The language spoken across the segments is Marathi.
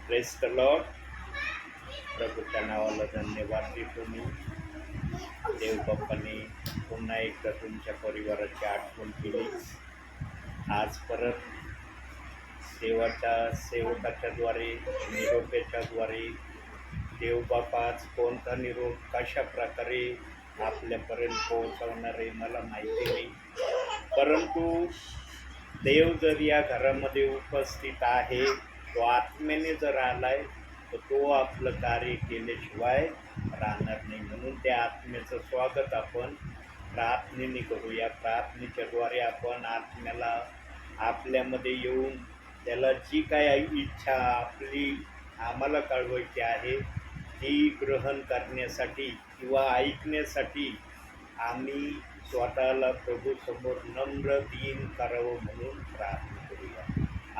Press the Lord. प्रभूच्या नावाला धन्यवाद देतो मी. देवबाप्पाने पुन्हा एकदा तुमच्या परिवाराची आठवण केली. आज परत देवाच्या सेवकाच्याद्वारे निरोपाच्याद्वारे देवबाप्पा आज कोणता निरोप कशा प्रकारे आपल्यापर्यंत पोहोचवणार आहे मला माहिती नाही, परंतु देव जर या घरामध्ये उपस्थित आहे, तो आत्म्याने जर आलाय तर तो आपलं कार्य केल्याशिवाय राहणार नाही. म्हणून त्या आत्म्याचं स्वागत आपण प्रार्थनेने करूया. प्रार्थनेच्याद्वारे आपण आत्म्याला आपल्यामध्ये येऊन त्याला जी काय इच्छा आम्हाला कळवायची आहे ती ग्रहण करण्यासाठी किंवा ऐकण्यासाठी आम्ही स्वतःला प्रभूसमोर नम्र दीन करावं म्हणून प्रार्थना करूया.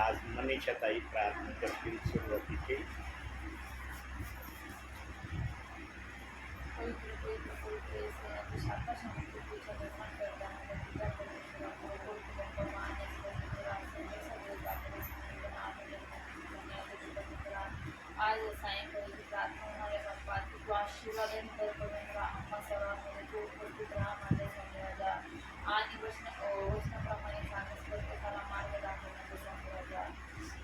आज मनीषाताई प्रार्थना करतील सुरुवातीचे. आज सायंकाळी प्रार्थना होणाऱ्या बाप्पा तू आशीर्वादन कर करून आम्हा सर्वांमध्ये तू उपस्थित राहा माझ्या समोर आणि वचनाप्रमाणे सांगत प्रत्येकाला मार्ग दाखवण्याचा समोर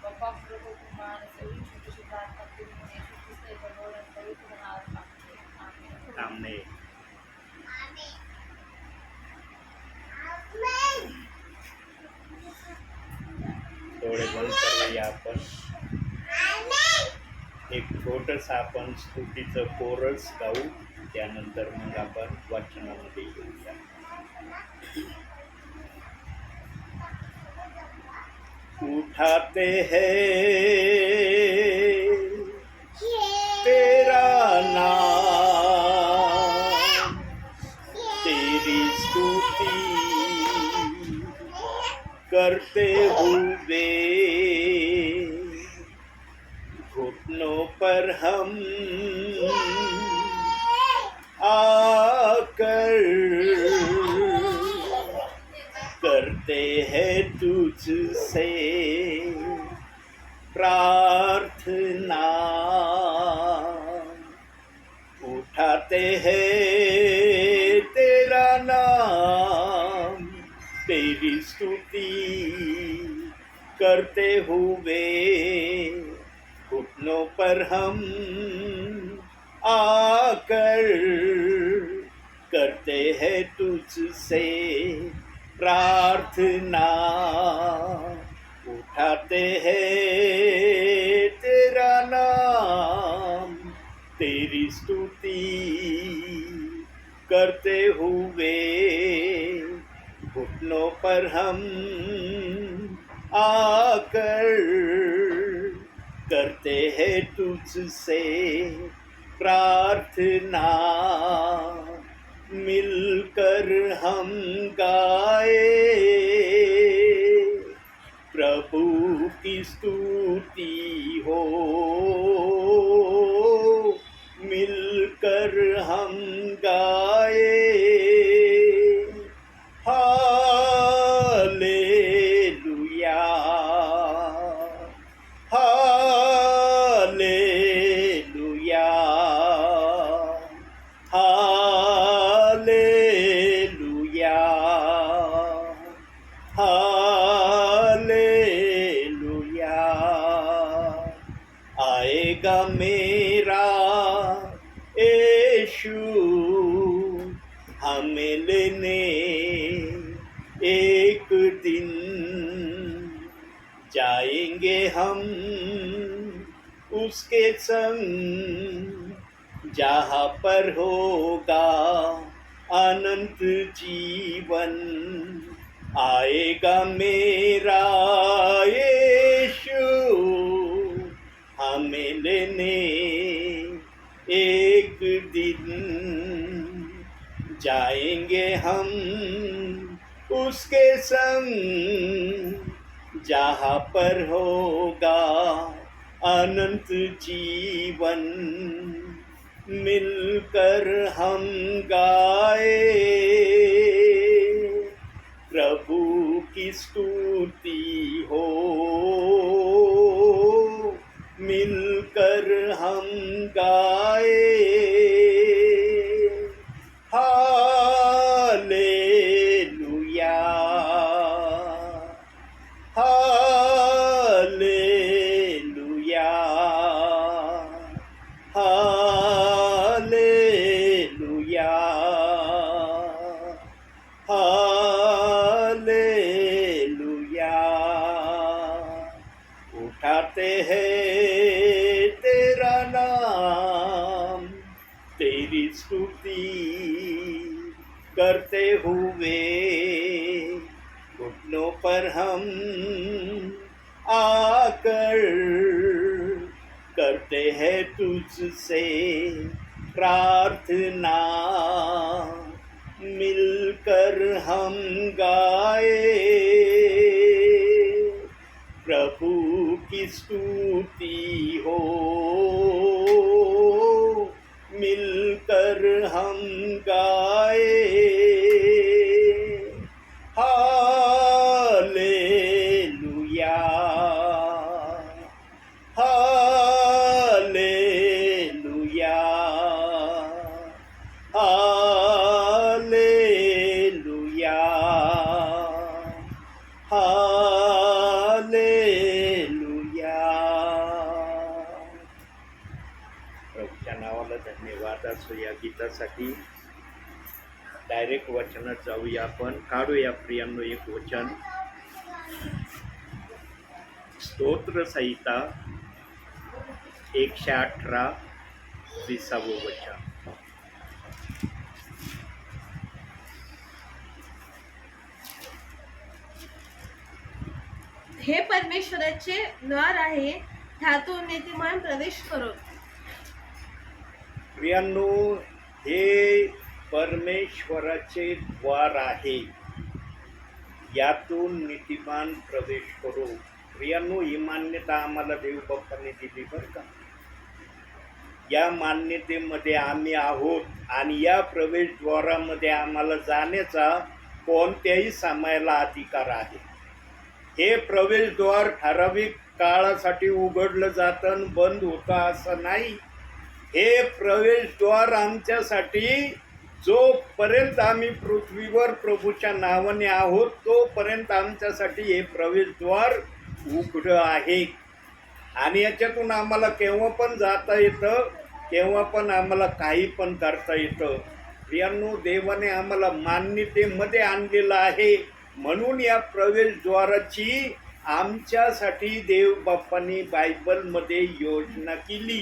बाप्पा प्रभू तुम्हाला सगळी छोटीशी प्रार्थना करून येशू ख्रिस्ताच्या गोड्यात पवित्र नावात मागते. आमेन. डोळे बंद करूया आपण. एक छोटंसं आपण स्तुतीचं कोरस गाऊ, त्यानंतर मग आपण वाचनामध्ये येऊया. उठाते हैं तेरा नाम, तेरी स्तुति करते हुए घुटनों पर हम आकर करते हैं तुझसे प्रार्थना, उठाते हैं तेरा नाम, तेरी स्तुति करते हुए घुटनों पर हम आकर करते हैं तुझसे प्रार्थना, उठाते हैं तेरा नाम, तेरी स्तुति करते हुए घुटनों पर हम आकर करते हैं तुझसे प्रार्थना, मिलकर हम गाए प्रभु की स्तुति हो, मिलकर हम गाए हालेलुया, हालेलुया, हालेलुया, हालेलुया। आएगा मेरा यीशु हमें लेने एक दिन, जाएंगे हम उसके संग जहाँ पर होगा अनंत जीवन। आएगा मेरा यीशु हमें लेने एक दिन, जाएंगे हम उसके संग जहाँ पर होगा अनंत जीवन। मिलकर हम गाए प्रभु की स्तुति हो, ठाते हैं तेरा नाम, तेरी स्तुति करते हुए घुटनों पर हम आकर करते हैं तुझसे प्रार्थना, मिलकर हम गाए प्रभु की स्तुति हो, मिलकर हम गाए हालेलुया, हालेलुया, हालेलुया, हालेलुया. प्रभूच्या नावाला धन्यवाद असो या गीतासाठी. डायरेक्ट वचनात जाऊया आपण. काढूया प्रियांनो एक वचन. स्तोत्र संहिता 118 20 वचन. हे परमेश्वराचे द्वार आहे, ह्यातून नीतिमान प्रवेश करो. प्रियांनो, हे परमेश्वराचे द्वार आहे, यातून नीतिमान प्रवेश करो. प्रियांनो, ही मान्यता आम्हाला देवबाप्पाने दिली बरं का. या मान्यतेमध्ये आम्ही आहोत आणि या प्रवेशद्वारामध्ये आम्हाला जाण्याचा कोणत्याही समयाला अधिकार आहे. हे प्रवेशद्वार ठराविक काळासाठी उघडलं जातं आणि बंद होतं असं नाही. हे प्रवेशद्वार आमच्यासाठी जोपर्यंत आम्ही पृथ्वीवर प्रभूच्या नावाने आहोत तोपर्यंत आमच्यासाठी हे प्रवेशद्वार उघडं आहे. आणि याच्यातून आम्हाला केव्हा पण जाता येतं, केव्हा पण आम्हाला काही पण करता येतं. प्रियांनो, देवाने आम्हाला मान्यतेमध्ये आणलेलं आहे. म्हणून या प्रवेशद्वाराची आमच्यासाठी देवबाप्पांनी बायबलमध्ये योजना केली.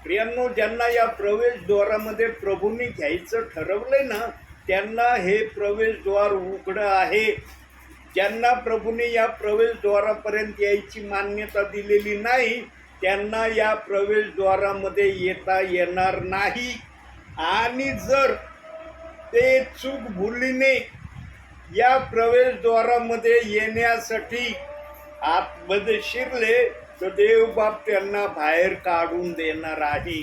प्रियांनो, ज्यांना या प्रवेशद्वारामध्ये प्रभूंनी घ्यायचं ठरवलंय ना, त्यांना हे प्रवेशद्वार उघडं आहे. ज्यांना प्रभूने या प्रवेशद्वारापर्यंत यायची मान्यता दिलेली नाही, त्यांना या प्रवेशद्वारामध्ये येता येणार नाही. आणि जर ते चूक भुलीने या प्रवेशद्वारामध्ये येण्यासाठी आतमध्ये शिरले तर देवबाप त्यांना बाहेर काढून देणार आहे.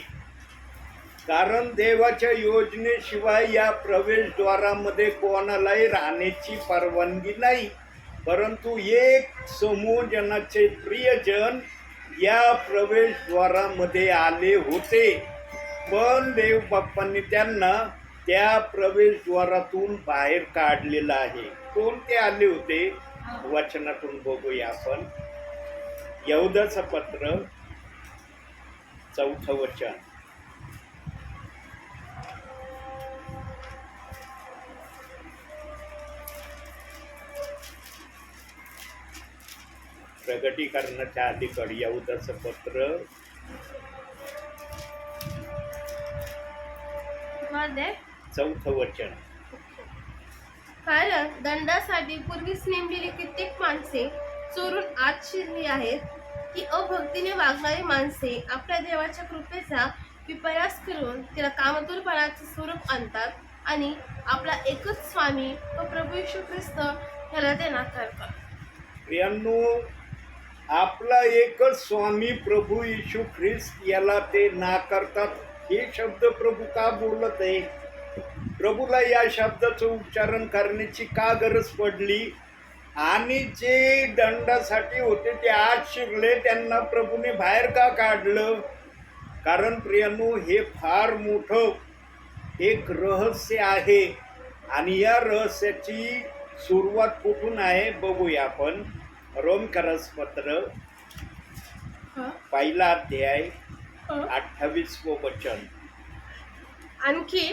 कारण देवाच्या योजनेशिवाय या प्रवेशद्वारामध्ये कोणालाही राहण्याची परवानगी नाही. परंतु एक समूह जनाचे प्रियजन या प्रवेशद्वारामध्ये आले होते, पण देवबाप्पांनी त्यांना त्या प्रवेशद्वारातून बाहेर काढलेलं आहे. कोणते आले होते वचनातून बघूया आपण. यहूदाचं पत्र 4 वचन. प्रगटीकरणाच्या अलीकडे यहूदाचं पत्र 4 वचन. कारण दंडासाठी पूर्वीच नेमलेली कित्येक माणसे चोरून आत शिरली आहेत. ही अभक्तीने वागणारी माणसे आपल्या देवाच्या कृपेचा विपर्यास करून तिला कामतुरपणाचे स्वरूप आणतात आणि आपला एकच स्वामी व प्रभू येशू ख्रिस्त ह्याला ते नाकारतात. प्रियांनो, आपला एकच स्वामी प्रभू येशू ख्रिस्त याला ते नाकारतात. हे शब्द प्रभू का बोलत आहे? प्रभूला या शब्दाचं उच्चारण करण्याची का गरज पडली? आणि जे दंडासाठी होते ते आत शिरले, त्यांना प्रभूने बाहेर का काढलं? कारण प्रियांनो, हे फार मोठं एक रहस्य आहे. आणि या रहस्याची सुरुवात कुठून आहे बघूया आपण. रोमकरास पत्र 1 अध्याय 28 वचन. आणखी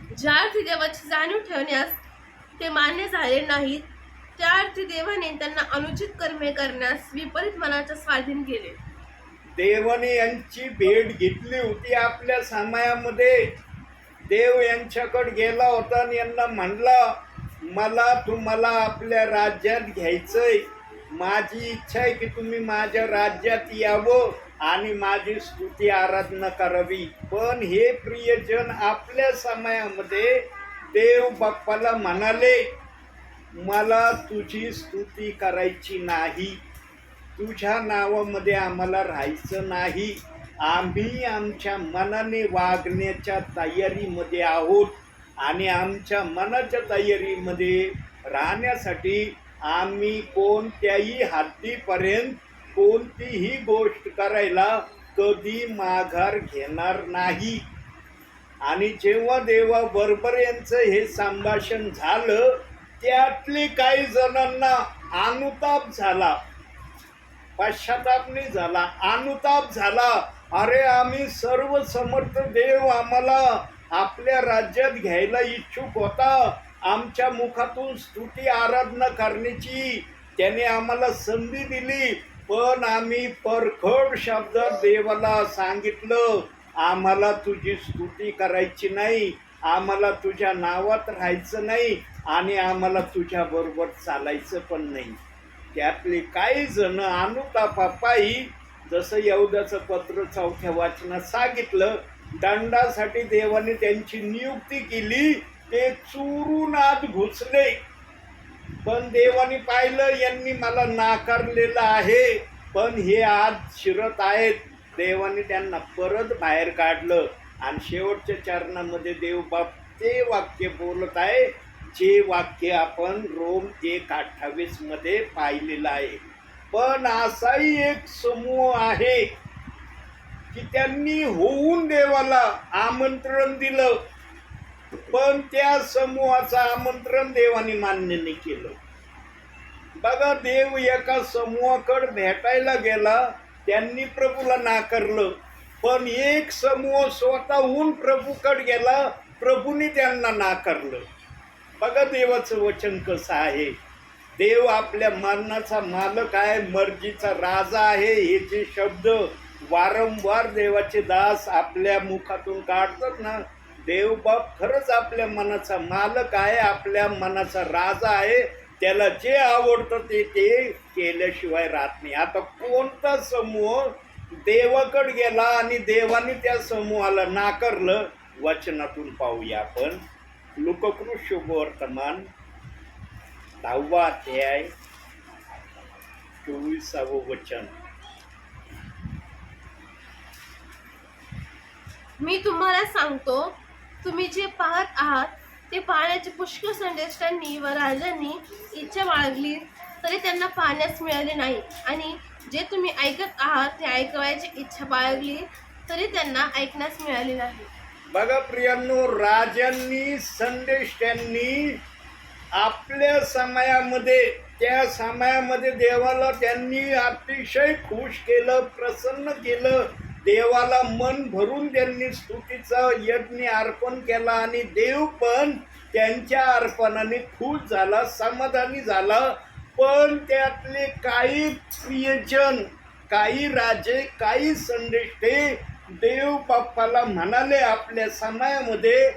ज्या अर्थी देवाची जाणीव ठेवण्यास ते मान्य झाले नाहीत त्या अर्थी देवाने त्यांना अनुचित कर्मे करण्यास विपरीत मनाच्या स्वाधीन केले. देवाने यांची भेट घेतली होती आपल्या समयामध्ये. देव यांच्याकडे गेला होता आणि यांना म्हणला, मला तुम्हाला आपल्या राज्यात घ्यायचंय. माझी इच्छा आहे की तुम्ही माझ्या राज्यात यावं आणि माझी स्तुती आराधना करावी. पण हे प्रियजन आपल्या समयामध्ये देव बाप्पाला म्हणाले, मला तुझी स्तुती करायची नाही, तुझ्या नावामध्ये आम्हाला राहायचं नाही. आम्ही आमच्या मनाने वागण्याच्या तयारीमध्ये आहोत आणि आमच्या मनाच्या तयारीमध्ये राहण्यासाठी आम्ही कोणत्याही हद्दीपर्यंत कोणतीही गोष्ट करायला कधी माघार घेणार नाही. आणि जेव्हा देवाबरोबर यांचं हे संभाषण झालं, त्यातले काही जणांना अनुताप झाला, पश्चाताप नाही झाला, अनुताप झाला. अरे, आम्ही सर्व समर्थ देव आम्हाला आपल्या राज्यात घ्यायला इच्छुक होता, आमच्या मुखातून स्तुती आराधना करण्याची त्याने आम्हाला संधी दिली, पण आम्ही परखड शब्दात देवाला सांगितलं, आम्हाला तुझी स्तुती करायची नाही, आम्हाला तुझ्या नावात राहायचं नाही आणि आम्हाला तुझ्या बरोबर चालायचं पण नाही. त्यातले काही जण अनुतापापायी, जसं यहुदाचं पत्र 4थ्या वाचनात सांगितलं, दंडासाठी देवाने त्यांची नियुक्ती केली. ते चोरून आत घुसले, पण देवाने पाहिलं यांनी मला नाकारलेलं आहे, पण हे आज शिरत आहेत. देवाने त्यांना परत बाहेर काढलं आणि शेवटच्या चरणामध्ये देवबाप ते वाक्य बोलत आहे, जे वाक्य आपण रोम 1:28 मध्ये पाहिलेलं आहे. पण असाही एक समूह आहे की त्यांनी होऊन देवाला आमंत्रण दिलं, पण त्या समूहाचं आमंत्रण देवाने मान्य नाही केलं. बघा, देव एका समूहाकडे भेटायला गेला, त्यांनी प्रभूला नाकारलं, पण एक समूह स्वतःहून प्रभूकडे गेला, प्रभूने त्यांना नाकारलं. बघा देवाचं वचन कसं आहे. देव आपल्या मरणाचा मालक आहे, मर्जीचा राजा आहे. हे जे शब्द वारंवार देवाचे दास आपल्या मुखातून काढतात ना, देव बाप खरंच आपल्या मनाचा मालक आहे, आपल्या मनाचा राजा आहे. त्याला जे आवडतं ते केल्याशिवाय राहत नाही. आता कोणता समूह देवाकडे गेला आणि देवाने त्या समूहाला नाकारलं, वचनातून पाहूया आपण. लूकाकृत शुभवर्तमान 10वा अध्याय 24वे वचन. मी तुम्हाला सांगतो, तुम्ही जे पाहत आहात ते पाहण्याची पुष्कळ संदेष्टांनी व राजांनी इच्छा बाळगली, तरी त्यांना पाहण्यास मिळाले नाही, आणि जे तुम्ही ऐकत आहात ते ऐकवायची इच्छा बाळगली, तरी त्यांना ऐकण्यास मिळाले नाही. बघा प्रियांनो, राजांनी संदेष्टांनी आपल्या समयामध्ये, त्या समयामध्ये देवाला त्यांनी अतिशय खुश केलं, प्रसन्न केलं. देवाला मन भरून त्यांनी स्तुतीचा यज्ञ अर्पण केला आणि देव पण त्यांच्या अर्पणाने खुश झाला, समाधानी झाला. पण त्यातले काही प्रियजन, काही राजे, काही संदेष्टे देव बाप्पाला म्हणाले आपल्या समयामध्ये,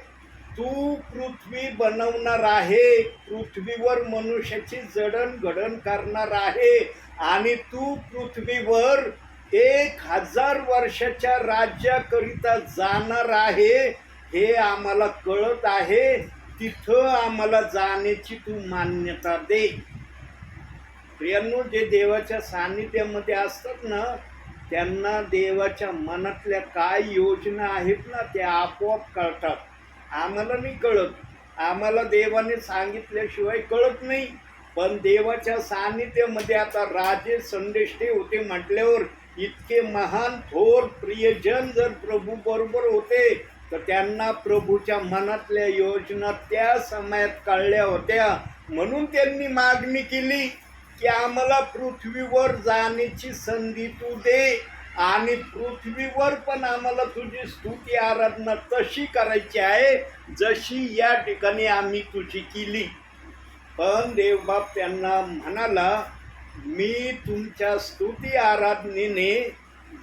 तू पृथ्वी बनवणार आहे, पृथ्वीवर मनुष्याची जडणघडण करणार आहे आणि तू पृथ्वीवर 1000 वर्षाच्या राज्याकरिता जाणार आहे, हे आम्हाला कळत आहे. तिथं आम्हाला जाण्याची तू मान्यता दे. प्रियांनो, जे देवाच्या सान्निध्यामध्ये असतात ना, त्यांना देवाच्या मनातल्या काय योजना आहेत ना, त्या आपोआप कळतात. आम्हाला नाही कळत, आम्हाला देवाने सांगितल्याशिवाय कळत नाही. पण देवाच्या सान्निध्यामध्ये आता राजे संदेष्टे होते म्हटल्यावर, इतके महान थोर प्रियजन जर प्रभू बरोबर होते, तर त्यांना प्रभूच्या मनातल्या योजना त्या समयात कळल्या होत्या. म्हणून त्यांनी मागणी केली की आम्हाला पृथ्वीवर जाण्याची संधी तू दे आणि पृथ्वीवर पण आम्हाला तुझी स्तुती आराधना तशी करायची आहे जशी या ठिकाणी आम्ही तुझी केली. पण देवबाप त्यांना म्हणाला, मी तुमच्या स्तुती आराधनेने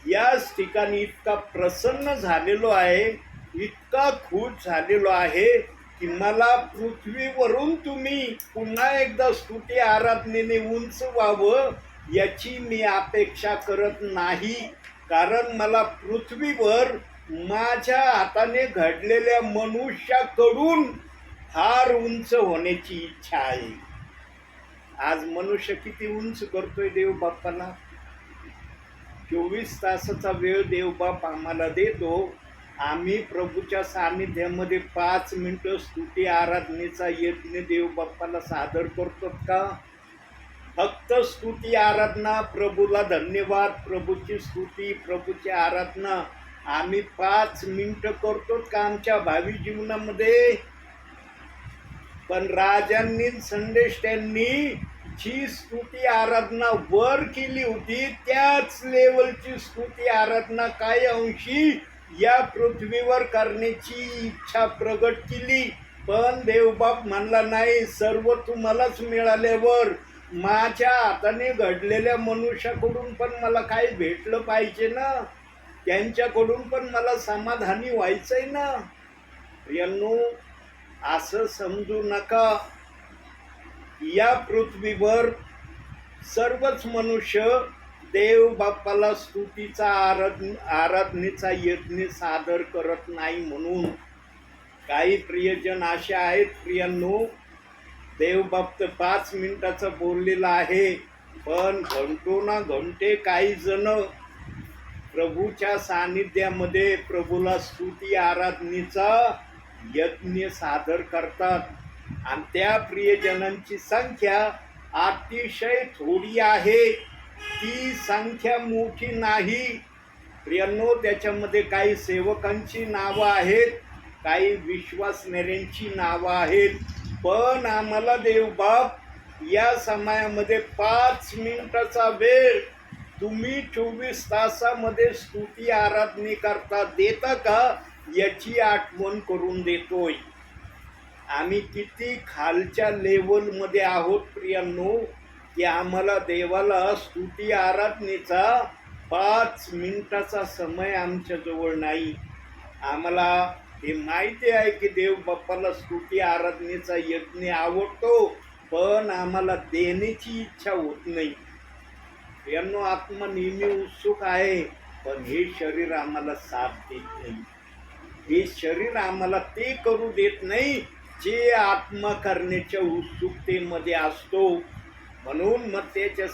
याच ठिकाणी इतका प्रसन्न झालेलो आहे, इतका खुश झालेलो आहे की मला पृथ्वीवरून तुम्ही पुन्हा एकदा स्तुती आराधनेने उंच व्हावं याची मी अपेक्षा करत नाही. कारण मला पृथ्वीवर माझ्या हाताने घडलेल्या मनुष्याकडून फार उंच होण्याची इच्छा आहे. आज मनुष्य किती उंच करतोय देव बाप्पाला? 24 तासाचा वेळ देवबाप आम्हाला देतो. आम्ही प्रभूच्या सानिध्यामध्ये 5 मिनिटं स्तुती आराधनेचा यज्ञ देवबाप्पाला सादर करतो का? फक्त स्तुती आराधना, प्रभूला धन्यवाद, प्रभूची स्तुती, प्रभूची आराधना आम्ही 5 मिनिटं करतो का आमच्या भावी जीवनामध्ये? पण राजांनी, संदेष्ट्यांनी जी स्तुती आराधना वर केली होती त्याच लेवलची स्तुती आराधना काही अंशी या पृथ्वीवर करण्याची इच्छा प्रगट केली. पण देवबाप म्हणला, नाही, सर्व तुम्हालाच मिळाल्यावर माझ्या हाताने घडलेल्या मनुष्याकडून पण मला काही भेटलं पाहिजे ना, त्यांच्याकडून पण मला समाधानी व्हायचंय ना. यांनो, असं समजू नका, या पृथ्वीवर सर्वच मनुष्य देव बाप्पाला स्तुतीचा आराधनेचा यज्ञ सादर करत नाही. म्हणून काही प्रियजन असे आहेत, प्रियांनो, देवबाप तर 5 मिनिटाचं बोललेलं आहे, पण घंटो ना घंटे काही जण प्रभूच्या सानिध्यामध्ये प्रभूला स्तुती आराधनेचा यज्ञ सादर करतात. आणि त्या प्रियजनांची संख्या अतिशय थोडी आहे, ती संख्या मोठी नाही. प्रियांनो, त्याच्यामध्ये काही सेवकांची नावं आहेत, काही विश्वासणाऱ्यांची नावं आहेत. पण आम्हाला देवबाप या समयामध्ये 5 मिनिटाचा वेळ तुम्ही 24 तासामध्ये स्तुती आराधने करता देता का याची आठवण करून देतोय. आम्ही किती खालच्या लेवलमध्ये आहोत प्रियांनो, की आम्हाला देवाला स्तुती आराधनेचा 5 मिनिटाचा समय आमच्याजवळ नाही. आम्हाला हे माहिती आहे की देव बाप्पाला स्तुती आराधनेचा यज्ञ आवडतो, पण आम्हाला देण्याची इच्छा होत नाही. यांनो, आत्मा नेहमी उत्सुक आहे, पण हे शरीर आम्हाला साथ देत नाही. हे शरीर आम्हाला ते करू देत नाही जे आत्मा करण्याच्या उत्सुकतेमध्ये असतो. म्हणून मग त्याच्या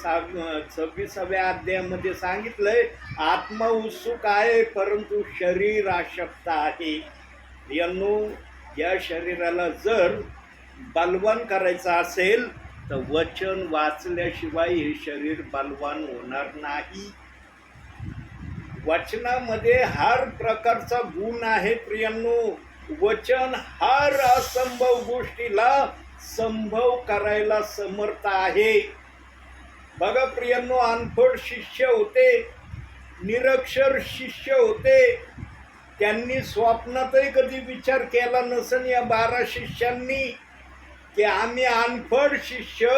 26व्या अध्यायामध्ये सांगितलंय, आत्मा उत्सुक आहे परंतु शरीर अशक्त आहे. यांनो, या शरीराला जर बलवान करायचं असेल तर वचन वाचल्याशिवाय हे शरीर बलवान होणार नाही. वचनामध्ये हर प्रकारचा गुण आहे प्रियांनो. वचन हर असंभव गोष्टीला संभव करायला समर्थ आहे. बघा प्रियांनो, अनपढ शिष्य होते, निरक्षर शिष्य होते, त्यांनी स्वप्नातही कधी विचार केला नसेल या 12 शिष्यांनी की आम्ही अनपढ शिष्य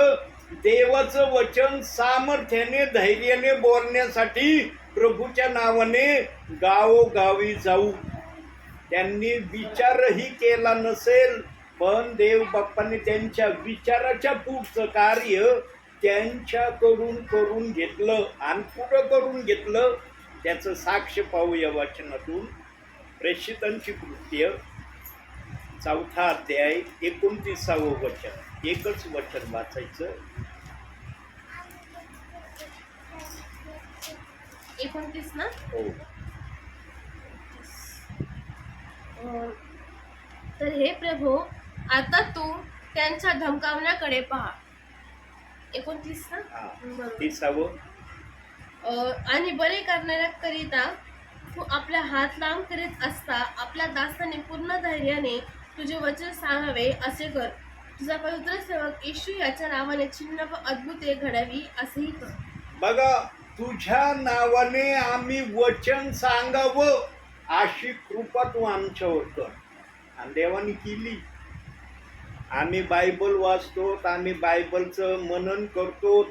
देवाचं वचन सामर्थ्याने, धैर्याने बोलण्यासाठी प्रभूच्या नावाने गावोगावी जाऊ. त्यांनी विचारही केला नसेल, पण देव बाप्पाने त्यांच्या विचाराच्या पुढचं कार्य त्यांच्याकडून करून घेतलं आणि पुढं करून घेतलं. त्याचं साक्ष पाहू या वचनातून. प्रेषितांची कृत्य 4था अध्याय 29वं वचन. एकच वचन वाचायचं. 29 ना? हो. तर हे प्रभू, आता तू त्यांच्या धमकावण्याकडे पहा. 29 ना? बरोबर. 30वं. आणि बरे करणाऱ्या करिता तू आपला हात लांब करीत असता आपल्या दासाने पूर्ण धैर्याने तुझे वचन सांगावे असे कर. तुझा पवित्र सेवक येशू याच्या नावाने चिन्ह व अद्भुते घडावी असेही कर. बघा, तुझ्या नावाने आम्ही वचन सांगावं अशी कृपा तू आमच्यावर कर. आणि देवाने केली. आम्ही बायबल वाचतो, आम्ही बायबलचं मनन करतो,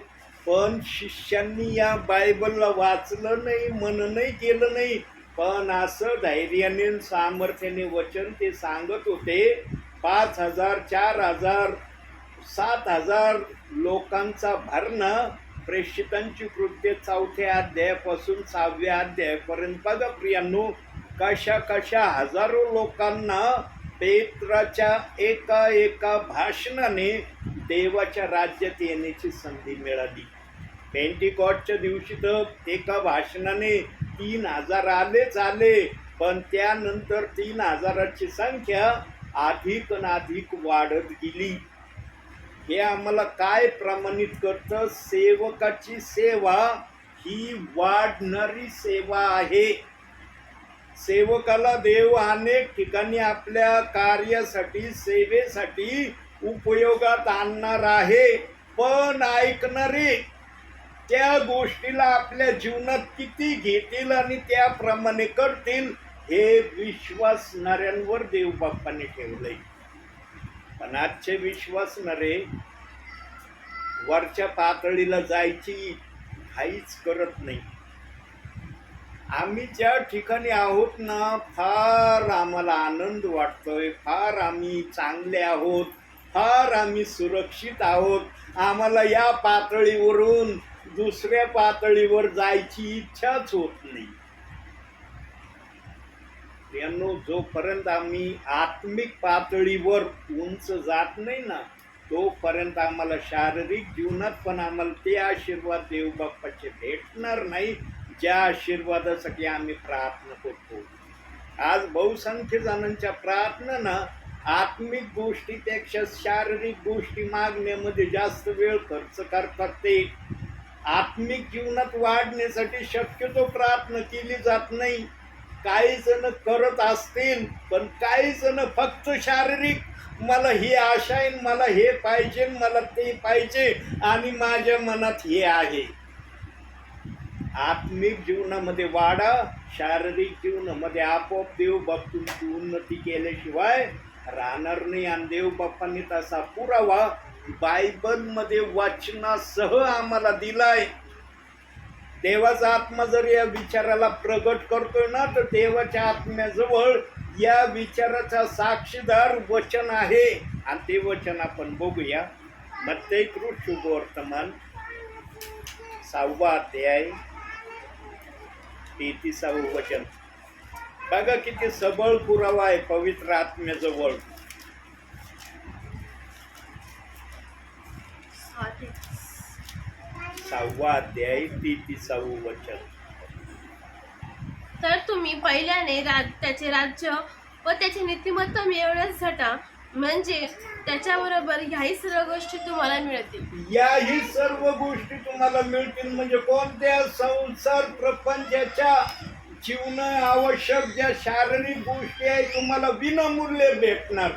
पण शिष्यांनी या बायबलला वाचलं नाही, मननही केलं नाही, पण असं धैर्याने सामर्थ्याने वचन ते सांगत होते. 5,000 4,000 7,000 लोकांचा भरणं प्रेषितांची कृत्य 4थ्या अध्यायापासून 6व्या अध्यायापर्यंत बघा प्रियांनो, कशा कशा हजारो लोकांना पेत्राच्या एका एका भाषणाने देवाच्या राज्यात येण्याची संधी मिळाली. पेंटिकॉस्टच्या दिवशी तर एका भाषणाने 3,000 आलेच आले, पण त्यानंतर 3,000ची संख्या अधिक आणि अधिक वाढत गेली. हे आम्हाला काय प्रमाणित करतं? सेवकाची सेवा ही वाढणारी सेवा आहे. सेवकाला देव अनेक ठिकाणी आपल्या कार्यासाठी सेवेसाठी उपयोगात आणणार आहे, पण ऐकणारे त्या गोष्टीला आपल्या जीवनात किती घेतील आणि त्याप्रमाणे करतील हे विश्वासणाऱ्यांवर देव बाप्पाने ठेवलंय. पण आजचे विश्वासणारे वरच्या पातळीला जायची काहीच करत नाही. आम्ही ज्या ठिकाणी आहोत ना, फार आम्हाला आनंद वाटतोय, फार आम्ही चांगले आहोत, फार आम्ही सुरक्षित आहोत. आम्हाला या पातळीवरून दुसऱ्या पातळीवर जायची इच्छाच होत नाही. यांनो, जोपर्यंत आम्ही आत्मिक पातळीवर उंच जात नाही ना, तोपर्यंत आम्हाला शारीरिक जीवनात पण आम्हाला ते आशीर्वाद देव बाप्पाचे भेटणार नाही, ज्या आशीर्वादासाठी आम्ही प्रार्थना करतो. आज बहुसंख्य जणांच्या प्रार्थना ना आत्मिक गोष्टीपेक्षा शारीरिक गोष्टी मागण्यामध्ये जास्त वेळ खर्च करतात. ते आत्मिक जीवनात वाढण्यासाठी शक्यतो प्रार्थना केली जात नाही. काही जण करत असतील, पण काही जण फक्त शारीरिक, मला ही आशा आहे, मला हे पाहिजे, मला ते पाहिजे आणि माझ्या मनात हे आहे. आत्मिक जीवनामध्ये वाढा, शारीरिक जीवनामध्ये आपोआप देव बाप्पांची उन्नती केल्याशिवाय राहणार नाही. आणि देव बाप्पांनी तसा पुरावा बायबलमध्ये वचनासह आम्हाला दिलाय. देवाचा आत्मा जर या विचाराला प्रगट करतोय ना, तर देवाच्या आत्म्याजवळ या विचाराचा साक्षीदार वचन आहे. आणि ते वचन आपण बघूया. मत्ती शुभवर्तमान 6वा अध्याय 33वे वचन. बघा किती सबळ पुरावा आहे पवित्र आत्म्याजवळ. 6वा अध्याय 33वे वचन. तर तुम्ही पहिल्याने त्याचे राज्य व त्याचे नीतिमत्ता मिळवण्यास झटा, म्हणजे त्याच्याबरोबर ह्याही सर्व गोष्टी तुम्हाला मिळतील. याही सर्व गोष्टी तुम्हाला मिळतील. म्हणजे कोणत्या? संसार प्रपंचाच्या जीवन आवश्यक ज्या शारीरिक गोष्टी आहेत तुम्हाला विनामूल्य भेटणार.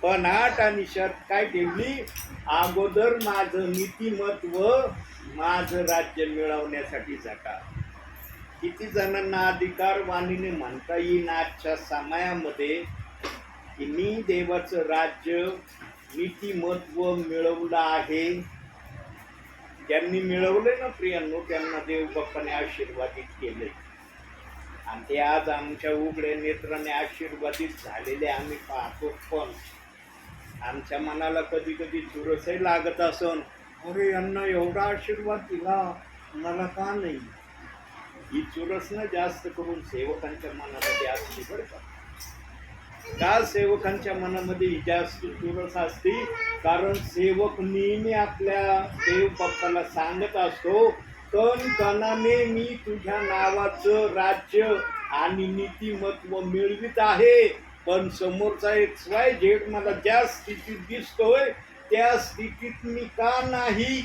पण अट आणि शर्त काय ठेवली? अगोदर माझं नीतिमत्व, माझं राज्य मिळवण्यासाठी झटा. किती जणांना अधिकार वाणीने म्हणता येईल आजच्या समयामध्ये की मी देवाचं राज्य, नीतिमत्व मिळवलं आहे. ज्यांनी मिळवले ना प्रियांनो, त्यांना देव बाप्पाने आशीर्वादित केले. आणि ते आज आमच्या उघड्या नेत्राने आशीर्वादित झालेले आम्ही पाहतो. पण आमच्या मनाला कधी कधी चुरसही लागत असन, अरे यांना एवढा आशीर्वाद दिला, मला का नाही? ही चुरसनं जास्त करून सेवकांच्या मनामध्ये असते बरं का. का सेवकांच्या मनामध्ये ही जास्त चुरस असते? कारण सेवक नेहमी आपल्या देव बाप्पाला सांगत असतो, कण कणाने मी तुझ्या नावाचं राज्य आणि नीतिमत्व मिळवित आहे. पण समोरचा XYZ मला ज्या स्थितीत दिसतोय त्या स्थितीत मी का नाही?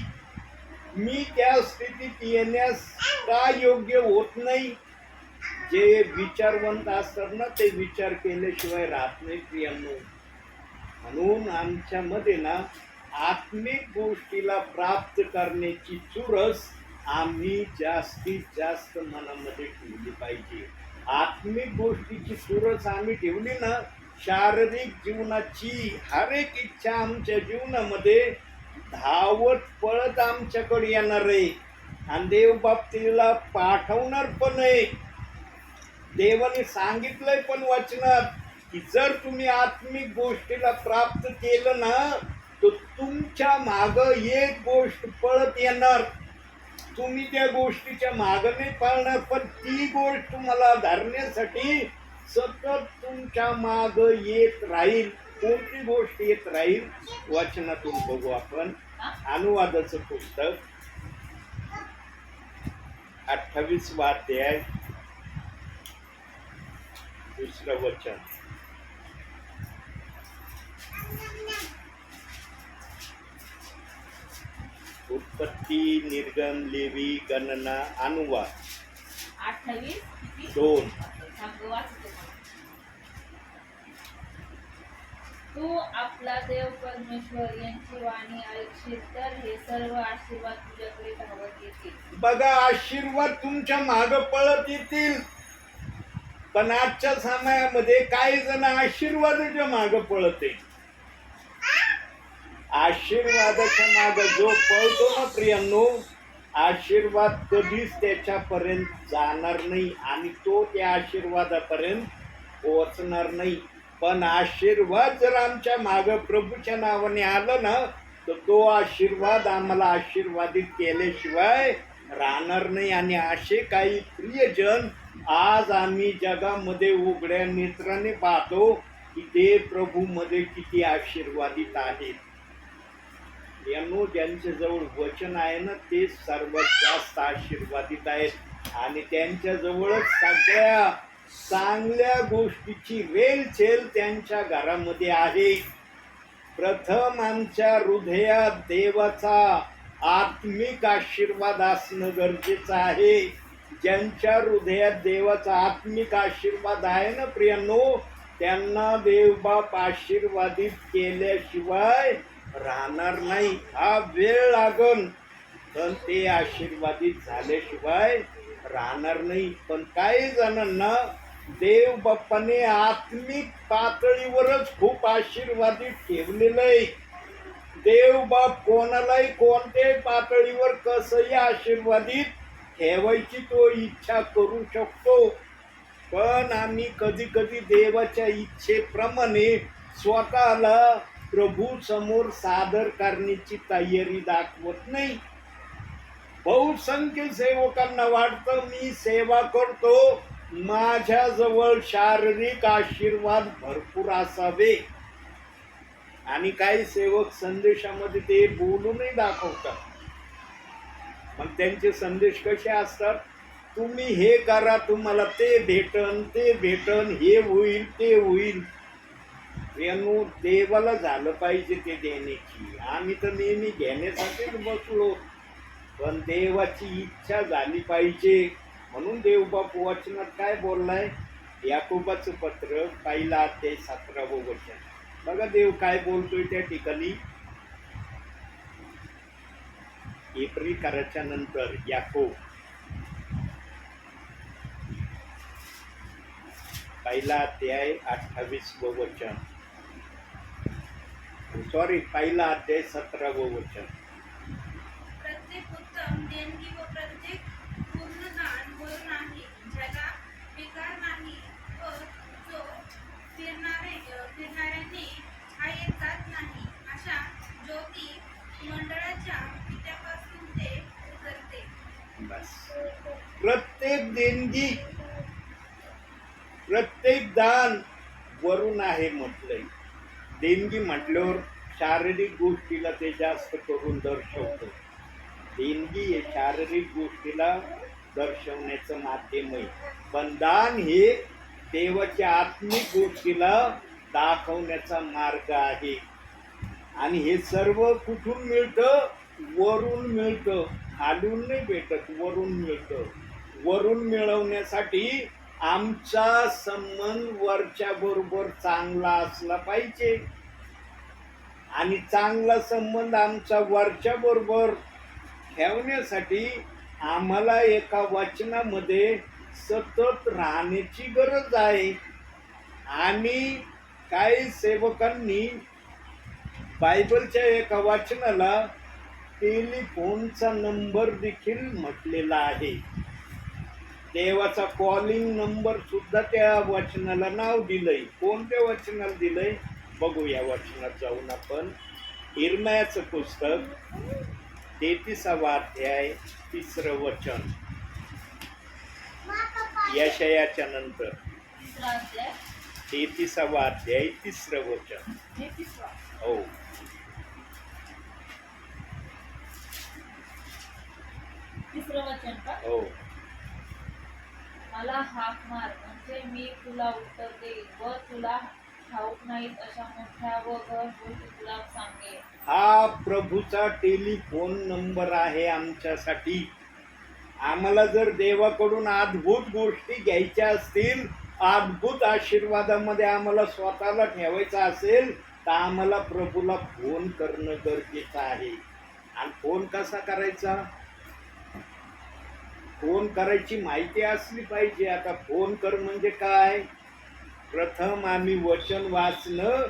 मी त्या स्थितीत येण्यास का योग्य होत नाही? जे विचारवंत असतात ना, ते विचार केल्याशिवाय राहत नाही प्रियांनो. म्हणून आमच्यामध्ये ना आत्मिक गोष्टीला प्राप्त करण्याची चुरस आम्ही जास्तीत जास्त मनामध्ये ठेवली पाहिजे. आत्मिक गोष्टीची चुरस आम्ही ठेवली ना, शारीरिक जीवनाची हर एक इच्छा आमच्या जीवनामध्ये धावत पळत आमच्याकडे येणार आहे आणि देव बाप्तीला पाठवणार पण आहे. देवाने सांगितलंय पण वचनात की जर तुम्ही आत्मिक गोष्टीला प्राप्त केलं ना तर तुमच्या माग एक गोष्ट पळत येणार. तुम्ही त्या गोष्टीच्या माग नाही पळणार पण ती गोष्ट तुम्हाला धरण्यासाठी सतत तुमच्या माग येत राहील. कोणती गोष्ट येत राहील? वचनातून बघू आपण. अनुवादाचं पुस्तक 28वा अध्याय 2रं वचन. उत्पत्ती, निर्गम, लेवी, गणना, अनुवाद 28 2. सांगू वाचतो. तू आपला देव परमेश्वर यांची वाणी ऐकशील तर हे सर्व आशीर्वाद तुझ्याकडे धावत येतील. बघा, आशीर्वाद तुमच्या माग पळत येतील. पण आजच्या समयामध्ये काही जण आशीर्वादाच्या माग पळते. आशीर्वादाच्या माग जो पळतो ना प्रियांनो, आशीर्वाद कधीच त्याच्यापर्यंत जाणार नाही आणि तो त्या आशीर्वादापर्यंत पोहोचणार नाही. पण आशीर्वाद जर आमच्या माग प्रभूच्या नावाने आलं ना तर तो आशीर्वाद आम्हाला आशीर्वादित केल्याशिवाय राहणार नाही. आणि असे काही प्रियजन आज आम्ही जगामध्ये उघड्या नेत्राने पाहतो की ते प्रभूमध्ये किती आशीर्वादित आहेत. यांनो, ज्यांच्या जवळ वचन आहे ना ते सर्वात जास्त आशीर्वादित आहेत आणि त्यांच्या जवळच सगळ्या चांगल्या गोष्टीची रेलचेल त्यांच्या घरामध्ये आहे. प्रथम आमच्या हृदयात देवाचा आत्मिक आशीर्वाद असणं गरजेचं आहे. ज्यांच्या हृदयात देवाचा आत्मिक आशीर्वाद आहे ना प्रियांनो, त्यांना देवबाप आशीर्वादित केल्याशिवाय राहणार नाही. हा वेळ लागन पण ते आशीर्वादित झाल्याशिवाय राहणार नाही. पण काही जणांना देव बाप्पाने आत्मिक पातळीवरच खूप आशीर्वादित ठेवलेलं आहे. देव बाप कोणालाही कोणत्याही पातळीवर कसंही आशीर्वादित ठेवायची तो इच्छा करू शकतो. पण आम्ही कधी कधी देवाच्या इच्छेप्रमाणे स्वतःला प्रभू समोर सादर करण्याची तयारी दाखवत नाही. बहुसंख्य सेवकांना वाटतं मी सेवा करतो, माझ्याजवळ शारीरिक आशीर्वाद भरपूर असावे. आणि काही सेवक संदेशामध्ये ते बोलूनही दाखवतात. मग त्यांचे संदेश कसे असतात? तुम्ही हे करा, तुम्हाला ते भेटन, ते भेटन, हे होईल, ते होईल. रेणू, देवाला झालं पाहिजे ते देण्याची. आम्ही तर नेहमी घेण्यासाठीच बसलो, पण देवाची इच्छा झाली पाहिजे. म्हणून देवबाप वचनात काय बोललाय? याकोबाचं पत्र 1 अध्याय 17वं वचन. बघा देव काय बोलतोय त्या ठिकाणी. एप्रिकाराच्या नंतर याकोब 1 अध्याय 28वं वचन. सॉरी, 1 अध्याय 17वं वचन. प्रत्येक उत्तम देणगी व प्रत्येक पूर्ण दान वरून आहे, ज्याला विकार नाही व जो फिरणाऱ्याने छायेत जात नाही, अशा ज्योती मंडळाच्या पित्यापासून ते उतरते. बस. प्रत्येक देणगी, प्रत्येक दान वरून आहे म्हटलंय. देणगी म्हटल्यावर शारीरिक गोष्टीला ते जास्त करून दर्शवतं. देणगी हे शारीरिक गोष्टीला दर्शवण्याचं माध्यम आहे. पण दान हे देवाच्या आत्मिक गोष्टीला दाखवण्याचा मार्ग आहे. आणि हे सर्व कुठून मिळतं? वरून मिळतं. खालून नाही भेटत, वरून मिळतं. वरून मिळवण्यासाठी आमचा संबंध वरच्या बरोबर चांगला असला पाहिजे. आणि चांगला संबंध आमचा वरच्या बरोबर ठेवण्यासाठी आम्हाला एका वचनामध्ये सतत राहण्याची गरज आहे. आणि काही सेवकांनी बायबलच्या एका वाचनाला टेलिफोनचा नंबर देखील म्हटलेला आहे. देवाचा कॉलिंग नंबर सुद्धा त्या वचनाला नाव दिलंय. कोणत्या वचनाला दिलंय बघू या वचनात जाऊन आपण. इर्मयाचं पुस्तक 33वा अध्याय 3रं वचन. यशायाच्या नंतर तिसरा अध्याय 33वा अध्याय 3रं वचन. हे तिसरा. हो, तिसरं वचन का? हो. मला हाक मार म्हणजे मी तुला उत्तर देईल व तुला ठाऊक नाहीत अशा मोठ्या व गहन गोष्टी तुला सांगेन. हा प्रभूचा टेलिफोन नंबर आहे आमच्यासाठी. आम्हाला जर देवाकडून अद्भुत गोष्टी घ्यायच्या असतील, अद्भुत आशीर्वादामध्ये आम्हाला स्वतःला ठेवायचं असेल, तर आम्हाला प्रभूला फोन करणं गरजेचं आहे. आणि फोन कसा करायचा? फोन करायची माहिती असली पाहिजे. आता फोन कर म्हणजे काय? प्रथम आम्ही वचन वाचणं,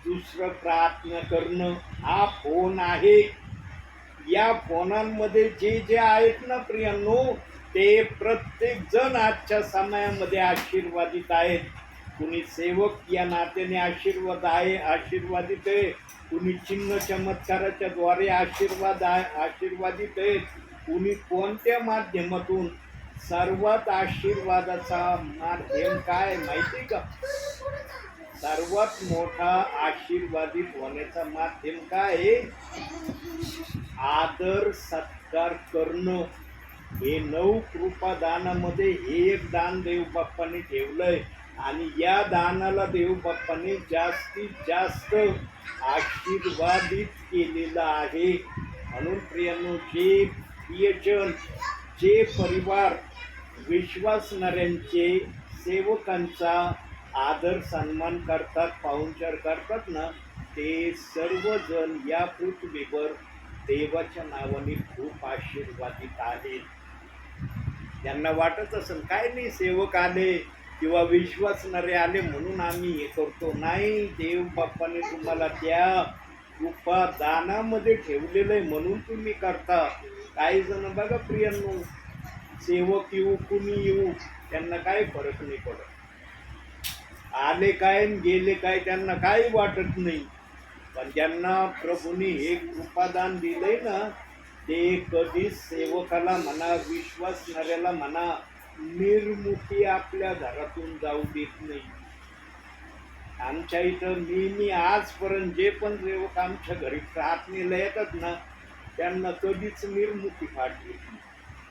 दुसरं प्रार्थना करणं. हा फोन आहे. या फोनांमध्ये जे जे आहेत ना प्रियांनो, ते प्रत्येक जण आजच्या समयामध्ये आशीर्वादित आहेत. कुणी सेवक या नात्याने आशीर्वादित आहे, कुणी चिन्ह चमत्काराच्या द्वारे आशीर्वादित आहेत, कुणी कोणत्या माध्यमातून. सर्वात आशीर्वादाचा माध्यम काय माहिती का? सर्वात मोठा आशीर्वादित होण्याचा माध्यम काय आहे? आदर सत्कार करणं. हे 9 कृपादानामध्ये हे एक दान देव बाप्पाने ठेवलंय आणि या दानाला देव बाप्पाने जास्तीत जास्त आशीर्वादित केलेलं आहे. म्हणून प्रियांनो, जे प्रियजन, जे परिवार विश्वासणाऱ्यांचे, सेवकांचा आदर सन्मान करतात, पाहुणचार करतात ना, ते सर्वजण या पृथ्वीवर देवाच्या नावाने खूप आशीर्वादित आहेत. त्यांना वाटत असेल काय नाही, सेवक आले किंवा विश्वासणारे आले म्हणून आम्ही हे करतो. नाही, देव बाप्पाने तुम्हाला त्या कृपा दानामध्ये ठेवलेलं आहे म्हणून तुम्ही करता. काही जण बघा प्रियांनो, सेवक येऊ कुणी येऊ त्यांना काही फरक नाही पडत. आले काय गेले काय त्यांना काही वाटत नाही. पण ज्यांना प्रभूने हे कृपादान दिलंय ना, ते कधीच सेवकाला म्हणा, विश्वासणाऱ्याला म्हणा, निर्मुखी आपल्या घरातून जाऊ देत नाही. आमच्या इथं नेहमी आजपर्यंत जे पण सेवक आमच्या घरी प्रार्थनेला येतात ना, त्यांना कधीच निर्मुखी फाटली.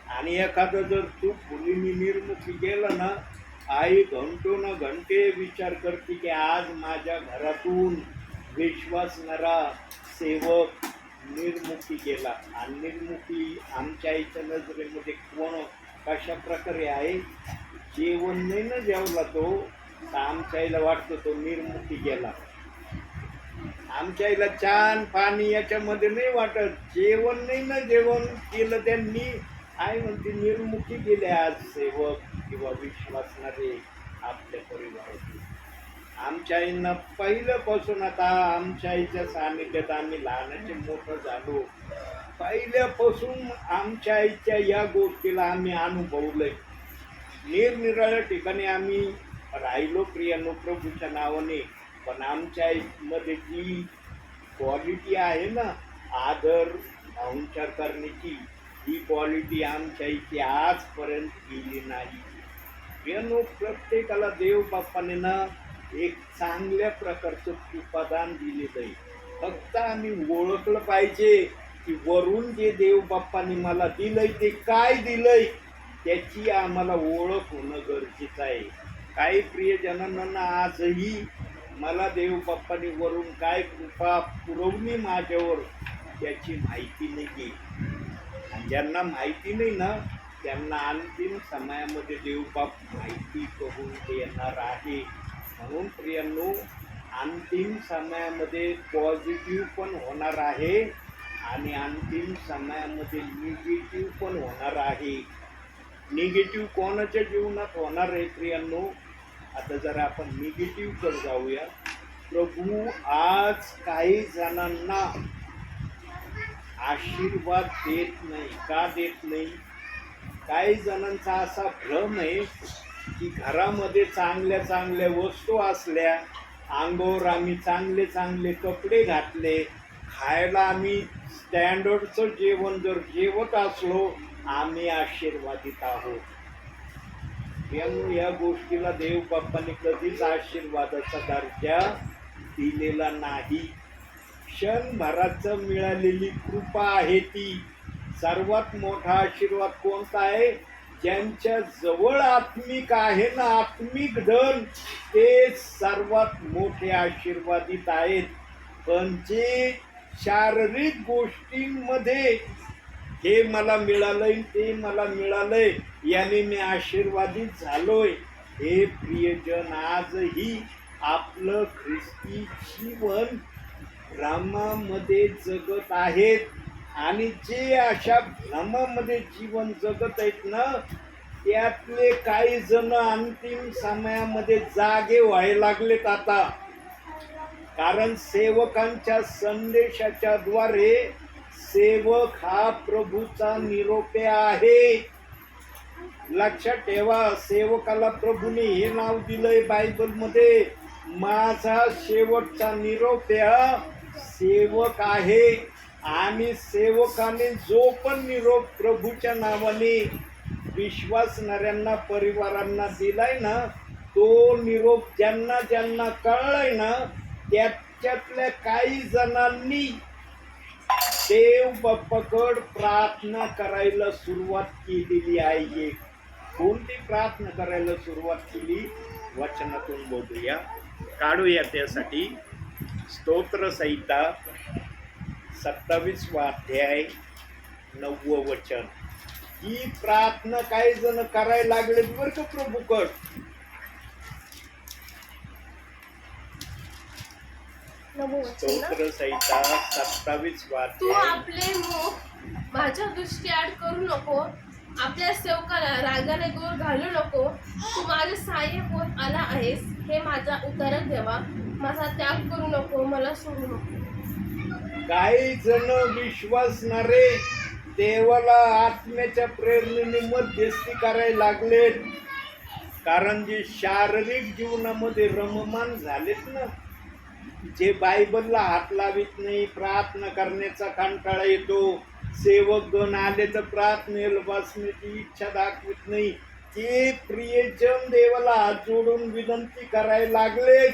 आणि एखादं जर चूक मुलींनी निर्मुखी गेलं ना, आई घंटे विचार करते की आज माझ्या घरातून विश्वासणारा सेवक निर्मुखी गेला. आणि निर्मुखी आमच्या आईच्या नजरेमध्ये कोण कशा प्रकारे आहे? जेवण नाही ना जेवला तो, तर आमच्या आईला वाटतं तो निर्मुखी गेला. आमच्या आईला छान पाणी याच्यामध्ये नाही वाटत. जेवण नाही ना जेवण केलं त्यांनी, आई म्हणते निर्मुखी गेले आज सेवक किंवा विश्वासणारे आपल्या परिवारातील. आमच्या आईंना पहिल्यापासून, आता आमच्या आईच्या सानिध्यात आम्ही लहानाचे मोठं झालो, पहिल्यापासून आमच्या आईच्या या गोष्टीला आम्ही अनुभवलंय. निरनिराळ्या ठिकाणी आम्ही राहिलो प्रियांनो प्रभूच्या नावाने. पण आमच्या आईमध्ये जी क्वालिटी आहे ना, आदर पाहुणचार करण्याची, ही क्वालिटी आमच्या आईची आजपर्यंत गेली नाही. प्रियांनो, प्रत्येकाला देव बाप्पाने ना एक चांगल्या प्रकारचं कृपादान दिलेलं आहे. फक्त आम्ही ओळखलं पाहिजे की वरून जे देव बाप्पाने मला दिलंय ते काय दिलंय, त्याची आम्हाला ओळख होणं गरजेचं आहे. काही प्रियजनांना आजही मला देव बाप्पाने वरून काय कृपा पुरवली माझ्यावर त्याची माहिती नाही. आणि ज्यांना माहिती नाही ना, त्यांना अंतिम समयामध्ये देवबाप माहिती करून देणार आहे. म्हणून प्रियांनो, अंतिम समयामध्ये पॉझिटिव्ह पण होणार आहे आणि अंतिम समयामध्ये निगेटिव्ह पण होणार आहे. निगेटिव्ह कोणाच्या जीवनात होणार आहे प्रियांनो? आता जर आपण निगेटिव्हकडे जाऊया, प्रभू आज काही जणांना आशीर्वाद देत नाही. का देत नाही? काही जणांचा असा भ्रम आहे की घरामध्ये चांगल्या चांगल्या वस्तू असल्या, अंगावर आम्ही चांगले चांगले कपडे घातले, खायला आम्ही स्टँडर्डचं जेवण जर जेवत असलो, आम्ही आशीर्वादित आहोत. या गोष्टीला देव बाप्पाने कधीच आशीर्वादाचा दर्जा दिलेला नाही. क्षणभराचं मिळालेली कृपा आहे ती. सर्वात मोठा आशीर्वाद कोणता आहे? ज्यांच्या जवळ आत्मिक आहे ना, आत्मिक धन, ते सर्वात मोठे आशीर्वादित आहेत. पण जे शारीरिक गोष्टींमध्ये हे मला मिळालंय, ते मला मिळालंय, याने मी आशीर्वादित झालोय, हे प्रियजन आजही आपलं ख्रिस्ती जीवन भ्रमामध्ये जगत आहेत. आणि जे अशा भ्रमामध्ये जीवन जगत आहेत ना, त्यातले काही जण अंतिम समयामध्ये जागे व्हायला लागलेत आता. कारण सेवकांच्या संदेशाच्या द्वारे सेवक हा प्रभूचा निरोप्य आहे. लक्षात ठेवा, सेवकाला प्रभूने हे नाव दिलंय बायबलमध्ये, माझा शेवटचा निरोप्य सेवक आहे. आणि सेवकाने जो पण निरोप प्रभूच्या नावाने विश्वासणाऱ्यांना, परिवारांना दिलाय ना, तो निरोप ज्यांना ज्यांना कळलाय ना, त्याच्यातल्या काही जणांनी देव बाप्पाकड प्रार्थना करायला सुरुवात केलेली आहे. कोणती प्रार्थना करायला सुरुवात केली? वचनातून बोलूया, काढूया त्यासाठी. स्तोत्रसंहिता 27 अध्याय 9 वचन. ही प्रार्थना काही जण करायला लागले बरं का प्रभूकड. स्तोत्रसंहिता 27 तू अध्याय. आपले मुख माझ्या दृष्टी आड करू नको, आपल्या सेवकाला रागाने दूर घालू नको. तू माझे सहाय्यक होत आला आहेस, हे माझा उद्धारक देवा. माझा त्याग करू नको, मला सोडू नको. काही जण विश्वासणारे देवाला आत्म्याच्या प्रेरणेने मध्यस्थी करायला लागलेत. कारण जे शारीरिक जीवनामध्ये रममान झालेत ना, जे बायबलला हात लावित नाही, प्रार्थना करण्याचा कंटाळा येतो, सेवक गण आले तर प्रार्थनेला बसण्याची इच्छा दाखवित नाही, ते प्रियजन देवाला हात जोडून विनंती करायला लागलेत,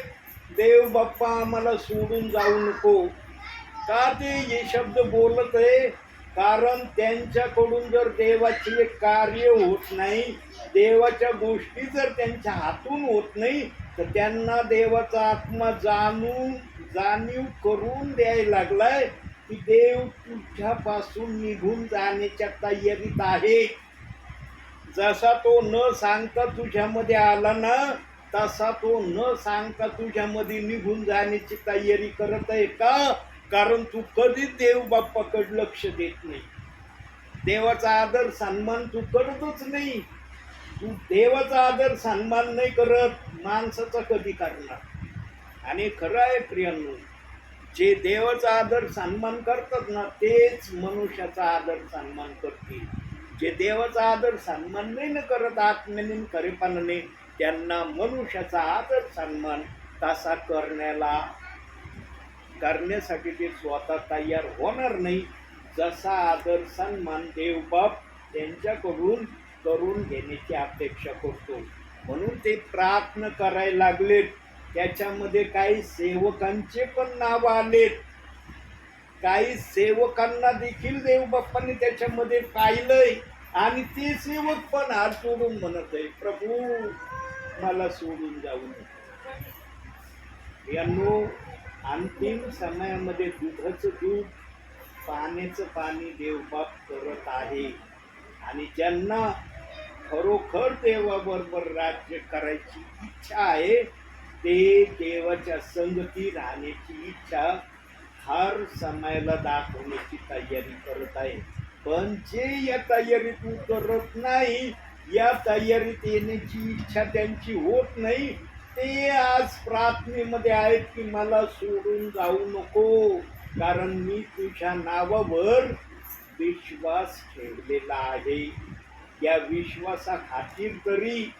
देव बाप्पा आम्हाला सोडून जाऊ नको. का ते हे शब्द बोलत आहे? कारण त्यांच्याकडून जर देवाचे एक कार्य होत नाही, देवाच्या गोष्टी जर त्यांच्या हातून होत नाही, तर त्यांना देवाचा आत्मा जाणीव करून द्यायला लागलाय की देव तुझ्यापासून निघून जाण्याच्या तयारीत आहे. जसा तो न सांगता तुझ्यामध्ये आला ना, तसा तो न सांगता तुझ्यामध्ये निघून जाण्याची तयारी करत आहे. का? कारण तू कधीच देव बाप्पाकडे लक्ष देत नाही. देवाचा आदर सन्मान तू करतच नाही. तू देवाचा आदर सन्मान नाही करत, माणसाचा कधी करणार? आणि खरं आहे प्रियांनो, जे देवाचा आदर सन्मान करतात ना, तेच मनुष्याचा आदर सन्मान करतील. जे देवाचा आदर सन्मान नाही न करत आत्म्याने खरेपणाने, त्यांना मनुष्याचा आदर सन्मान तसा करण्यासाठी ते स्वतः तयार होणार नाही. जसा आदर सन्मान देवबाप त्यांच्याकडून करून घेण्याची अपेक्षा करतो. म्हणून ते प्रार्थना करायला लागलेत. त्याच्यामध्ये काही सेवकांचे पण नाव आलेत. काही सेवकांना देखील देवबाप्पांनी त्याच्यामध्ये पाहिलंय. आणि ते सेवक पण हात जोडून म्हणत आहे, प्रभू मला सोडून जाऊ नये. यांनो, अंतिम समयामध्ये दुधाचं दूध, पाण्याचं पाणी देवबाप करत आहे. आणि ज्यांना खरोखर देवाबरोबर राज्य करायची इच्छा आहे, ते देवाच्या संगती राहण्याची इच्छा हर समयाला दाखवण्याची तयारी करत आहे. पण जे या तयारीत उतरत नाही, या तयारीत येण्याची इच्छा त्यांची होत नाही, ते आज प्रार्थनेमध्ये आहेत की मला सोडून जाऊ नको, कारण मी तुझ्या नावावर विश्वास ठेवलेला आहे. या विश्वासाखातीर तरी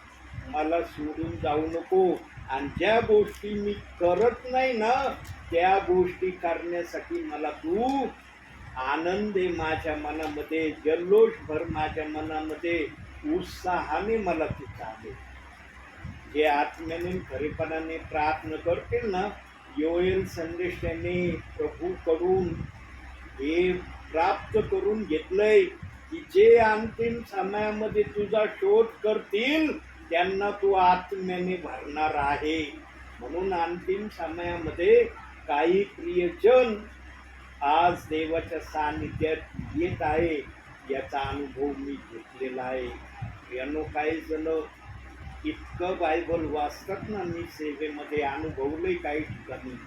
मला सोडून जाऊ नको. आणि ज्या गोष्टी मी करत नाही ना, त्या गोष्टी करण्यासाठी मला तू आनंद आहे माझ्या मनामध्ये, जल्लोषभर माझ्या मनामध्ये, उत्साहाने मला तू चालेल. जे आत्म्याने खरेपणाने प्रार्थना करतील ना, योएल संदेश त्यांनी प्रभूकडून हे प्राप्त करून घेतलंय की जे अंतिम समयामध्ये तुझा शोध करतील त्यांना तू आत्म्याने भरणार आहे. म्हणून अंतिम समयामध्ये काही प्रियजन आज देवाच्या सानिध्यात येत आहे, याचा अनुभव मी घेतलेला आहे. यानो काही जण इतकं बायबल वाचतात ना, मी सेवेमध्ये अनुभवलंय काही ठिकाणी.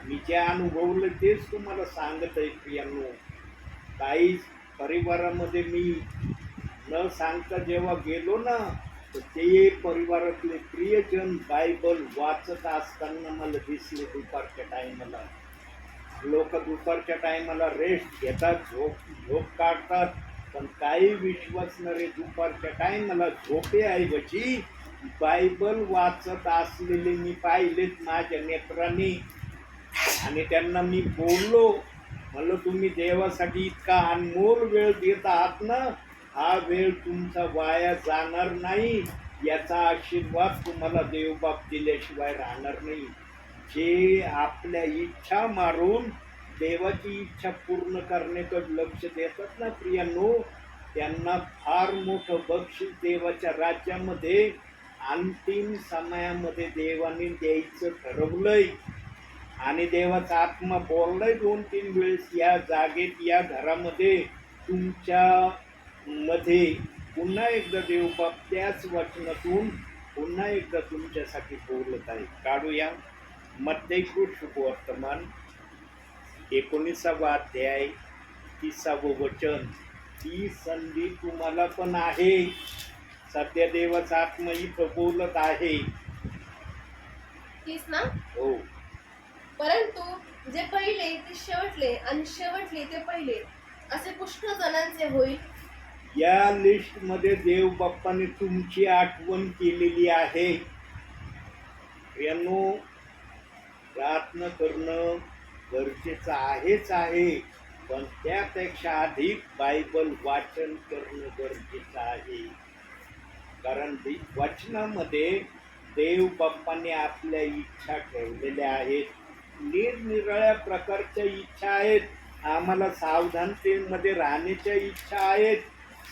मी जे अनुभवलं तेच तुम्हाला सांगत आहे प्रियांनो. काही परिवारामध्ये मी न सांगता जेव्हा गेलो ना, तर ते परिवारातले प्रियजन बायबल वाचत असताना मला दिसले. दुपारच्या टायमाला लोक दुपारच्या टायमाला रेस्ट घेतात, झोप काढतात, पण काही विश्वासणारे दुपारच्या टायमाला झोपेऐवजी बायबल वाचत असलेले मी पाहिलेत माझ्या नेत्रांनी. आणि त्यांना मी बोललो, म्हणलं तुम्ही देवासाठी इतका अनमोल वेळ देत आहात ना, हा वेळ तुमचा वाया जाणार नाही, याचा आशीर्वाद तुम्हाला देवबाप दिल्याशिवाय राहणार नाही. जे आपल्या इच्छा मारून देवाची इच्छा पूर्ण करण्याकडे लक्ष देतात ना प्रियांनो, त्यांना फार मोठं बक्षीस देवाच्या राज्यामध्ये अंतिम समयामध्ये देवाने द्यायचं ठरवलंय. आणि देवाचा आत्मा बोललाय 2-3 वेळेस, या जागेत या घरामध्ये तुमच्या मध्ये पुन्हा एकदा देवबाप त्याच वचनातून पुन्हा एकदा तुमच्यासाठी बोलत आहे. काढूया मत्तेय शुभवर्तमान 19वा अध्याय 30वे वचन. ही संधी तुम्हाला पण आहे. सध्या देवाचा आत्मा इथं बोलत आहे. तीच ना. हो, परंतु जे पहिले ते शेवटले आणि शेवटले ते पहिले असे पुष्कळ जणांचे होईल. या लिस्टमध्ये देव बाप्पाने तुमची आठवण केलेली आहे. यांनो, प्रार्थना करणं गरजेचं आहेच आहे, पण त्यापेक्षा अधिक बायबल वाचन करणं गरजेचं आहे. कारण वचनामध्ये देव बाप्पाने आपल्या इच्छा ठेवलेल्या आहेत. निरनिराळ्या प्रकारच्या इच्छा आहेत. आम्हाला सावधानतेमध्ये राहण्याच्या इच्छा आहेत.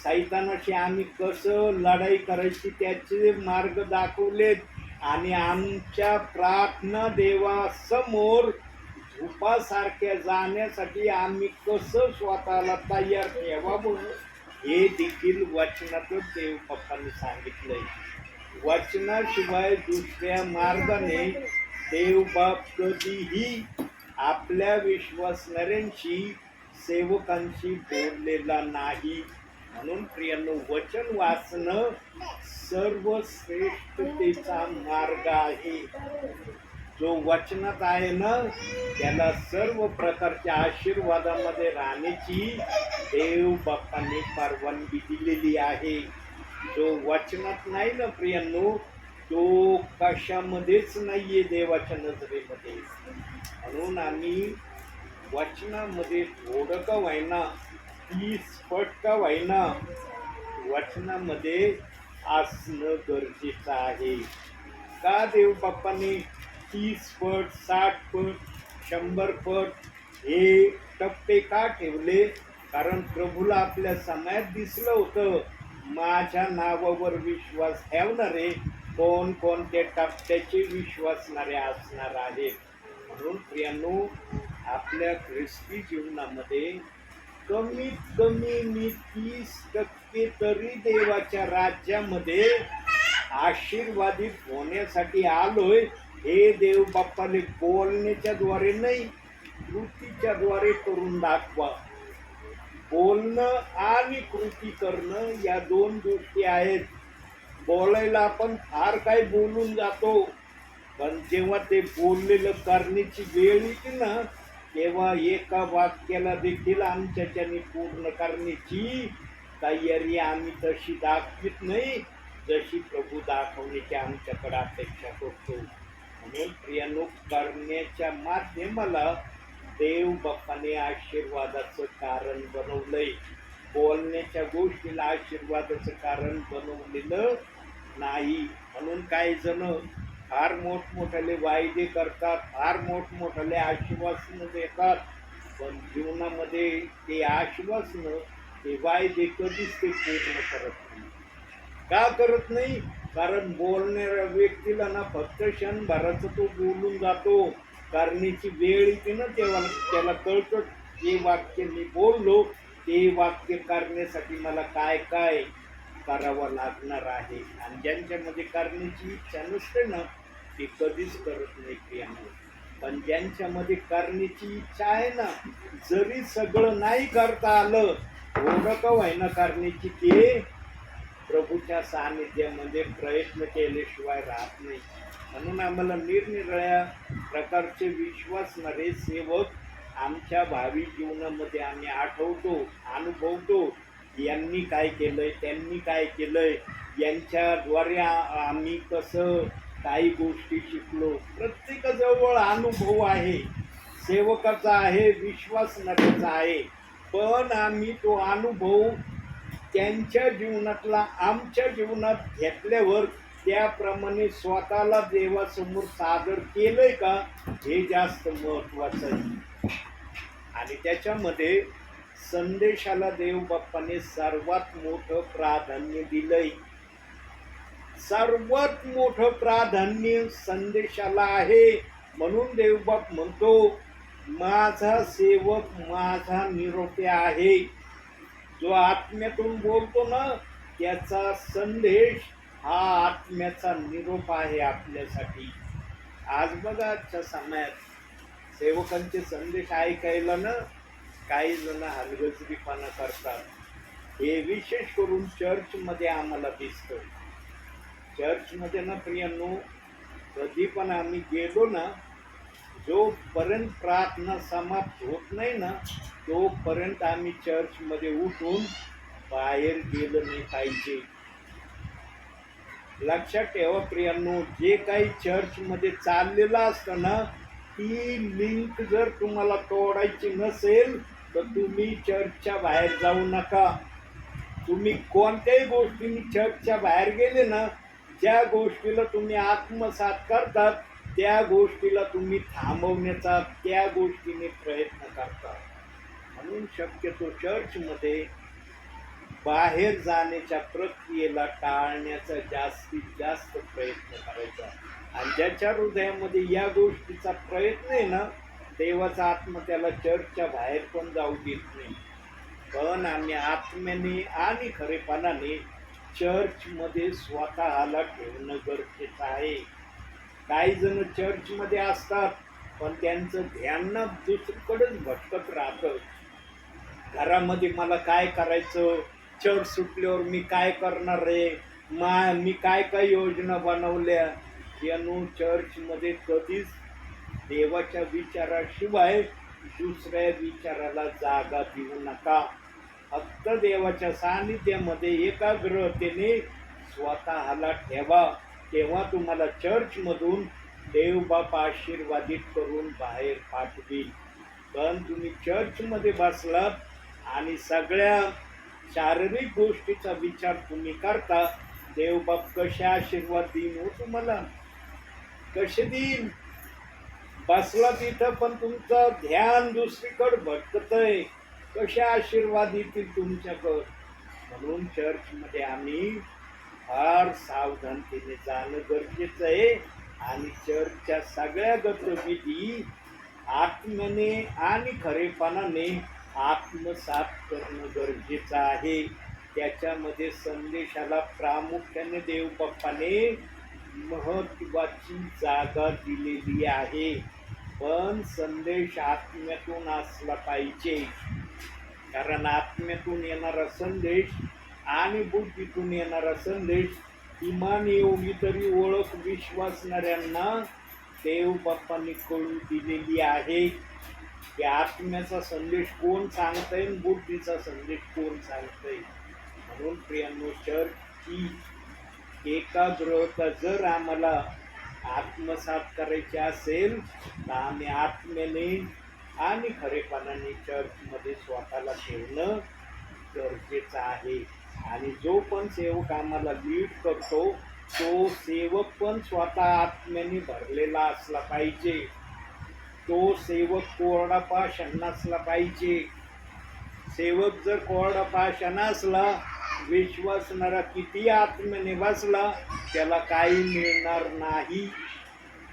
सैतानाशी आम्ही कसं लढाई करायची त्याचे मार्ग दाखवलेत. आणि आमच्या प्रार्थना देवासमोर झोपासारख्या जाण्यासाठी आम्ही कसं स्वतःला तयार ठेवावं हे देखील वचनातच देव बाप्पांनी सांगितलंय. वचनाशिवाय दुसऱ्या मार्गाने देवबाप कधीही आपल्या विश्वासणाऱ्यांशी सेवकांशी बोललेला नाही. म्हणून प्रियांनो, वचन वाचणं सर्वश्रेष्ठतेचा मार्ग आहे. जो वचनात आहे ना, त्याला सर्व प्रकारच्या आशीर्वादामध्ये राहण्याची देव बाप्पाने परवानगी दिलेली आहे. जो वचनात नाही ना प्रियांनो, तो कशामध्येच नाहीये देवाच्या नजरेमध्ये. म्हणून आम्ही वचनामध्ये थोडं का व्हायना, 30 पट का व्हायना, वचनामध्ये असणं गरजेचं आहे. का देव बाप्पाने 30 पट, 60 पट, 100 पट हे टप्पे का ठेवले? कारण प्रभूला आपल्या समयात दिसलं होतं, माझ्या नावावर विश्वास ठेवणारे कोणकोणत्या टप्प्याचे विश्वासणारे असणार आहेत. म्हणून प्रियांनो, आपल्या ख्रिस्ती जीवनामध्ये कमीत कमी मी 30% तरी देवाच्या राज्यामध्ये आशीर्वादित होण्यासाठी आलोय. हे देव बाप्पाने बोलण्याच्या द्वारे नाही, कृतीच्या द्वारे करून दाखवा. बोलणं आणि कृती करणं या 2 गोष्टी आहेत. बोलायला आपण फार काही बोलून जातो, पण जेव्हा ते बोललेलं करण्याची वेळ येते ना, तेव्हा एका वाक्याला देखील आमच्याच्याने पूर्ण करण्याची तयारी आम्ही तशी दाखवित नाही, जशी प्रभू दाखवण्याची आमच्याकडे अपेक्षा करतो. म्हणून प्रियानो, करण्याच्या माध्यमाला देव बाप्पाने आशीर्वादाचं कारण बनवलंय. बोलण्याच्या गोष्टीला आशीर्वादाचं कारण बनवलेलं नाही. म्हणून काही जण फार मोठमोठाले वायदे करतात, फार मोठमोठाले आश्वासनं देतात, पण जीवनामध्ये ते आश्वासनं, ते वायदे कधीच ते पूर्ण करत नाही. का करत नाही? कारण बोलणाऱ्या व्यक्तीला ना फक्त क्षणभराचं तो बोलून जातो. करण्याची वेळ येते ना, तेव्हा त्याला कळतं हे वाक्य मी बोललो, ते वाक्य करण्यासाठी मला काय काय करावं लागणार आहे. आणि ज्यांच्यामध्ये करण्याची इच्छा नसते ना, ते कधीच करत नाही प्रियानो. पण ज्यांच्यामध्ये करण्याची इच्छा आहे ना, जरी सगळं नाही करता आलं, थोडं का व्हायना करण्याची, ते प्रभूच्या सानिध्यामध्ये प्रयत्न केल्याशिवाय राहत नाही. म्हणून आम्हाला निरनिराळ्या प्रकारचे विश्वासणारे सेवक आमच्या भावी जीवनामध्ये आम्ही आठवतो, अनुभवतो. यांनी काय केलंय, त्यांनी काय केलंय, यांच्याद्वारे आम्ही कसं काही गोष्टी शिकलो. प्रत्येकाजवळ अनुभव आहे, सेवकाचा आहे, विश्वासणाऱ्याचा आहे. पण आम्ही तो अनुभव त्यांच्या जीवनातला आमच्या जीवनात घेतल्यावर त्याप्रमाणे स्वतःला देवासमोर सादर केलंय का, हे जास्त महत्वाचं आहे. आणि त्याच्यामध्ये संदेशाला देव बाप्पाने सर्वात मोठं प्राधान्य दिलंय. सर्वात मोठं प्राधान्य संदेशाला आहे. म्हणून देवबाप म्हणतो, माझा सेवक माझा निरोपी आहे. जो आत्म्यातून बोलतो ना, त्याचा संदेश हा आत्म्याचा निरोप आहे आपल्यासाठी. आज बघा, आजच्या समयात सेवकांचे संदेश ऐकायला ना काही जण हलगर्जीपणा करतात. हे विशेष करून चर्चमध्ये आम्हाला दिसतं. चर्चमध्ये ना प्रियांनो, कधी पण आम्ही गेलो ना, जोपर्यंत प्रार्थना समाप्त होत नाही ना, तोपर्यंत आम्ही चर्चमध्ये उठून बाहेर गेलं नाही पाहिजे. लक्षात ठेवा प्रियांनो, जे काही चर्चमध्ये चाललेलं असतं ना, ती लिंक जर तुम्हाला तोडायची नसेल तर तुम्ही चर्चच्या बाहेर जाऊ नका. तुम्ही कोणत्याही गोष्टीने चर्चच्या बाहेर गेले ना, ज्या गोष्टीला तुम्ही आत्मसात करतात, त्या गोष्टीला तुम्ही थांबवण्याचा त्या गोष्टीने प्रयत्न करता. म्हणून शक्यतो चर्चमध्ये बाहेर जाण्याच्या प्रक्रियेला टाळण्याचा जास्तीत जास्त प्रयत्न करायचा. आणि ज्याच्या हृदयामध्ये या गोष्टीचा प्रयत्न आहे ना, देवाचा आत्मा त्याला चर्चच्या बाहेर पण जाऊ देत नाही. पण आम्ही आत्म्याने आणि खरेपणाने चर्चमध्ये स्वतःला ठेवणं गरजेचं आहे. काही जण चर्चमध्ये असतात, पण त्यांचं ध्यान ना दुसरीकडेच भटकत राहतं. घरामध्ये मला काय करायचं, चर्च सुटल्यावर मी काय करणार रे, मी काय काय योजना बनवल्या. यानु चर्चमध्ये कधीच देवाच्या विचाराशिवाय दुसऱ्या विचाराला जागा देऊ नका. फक्त देवाच्या सानिध्यामध्ये एकाग्रतेने स्वतःला ठेवा. तेव्हा तुम्हाला चर्चमधून देवबाप आशीर्वादित करून बाहेर पाठवील. पण तुम्ही चर्चमध्ये बसलात आणि सगळ्या शारीरिक गोष्टीचा विचार तुम्ही करता, देवबाप कसे आशीर्वाद देईन हो तुम्हाला, कसे देईन. बसला तिथं पण तुमचं ध्यान दुसरीकडे भटकतंय, कसे आशीर्वाद येतील तुमच्याकडं. म्हणून चर्चमध्ये आम्ही फार सावधानतेने जाणं गरजेचं आहे. आणि चर्चच्या सगळ्या गतिविधी आत्म्याने आणि खरेपणाने आत्मसात करणं गरजेचं आहे. त्याच्यामध्ये संदेशाला प्रामुख्याने देवबाप्पाने महत्वाची जागा दिलेली आहे. पण संदेश आत्म्यातून असला पाहिजे. कारण आत्म्यातून येणारा संदेश आणि बुद्धीतून येणारा संदेश किमान एवढी तरी ओळख विश्वासणाऱ्यांना देव बाप्पांनी कळून दिलेली आहे की आत्म्याचा संदेश कोण सांगतंय आणि बुद्धीचा संदेश कोण सांगतंय. म्हणून प्रियांनो, चर्चची एकाग्रता जर आम्हाला आत्मसात करायची असेल तर आम्ही आत्म्याने आणि खरेपणाने चर्चमध्ये स्वतःला ठेवणं गरजेचं आहे. आणि जो पण सेवक आम्हाला लीड करतो तो सेवक पण स्वतः आत्म्याने भरलेला असला पाहिजे. तो सेवक कोरडा पाषाण नसला पाहिजे. सेवक जर कोरडा पाषाण असला, विश्वासणारा किती आत्म्याने बसला, त्याला काही मिळणार नाही.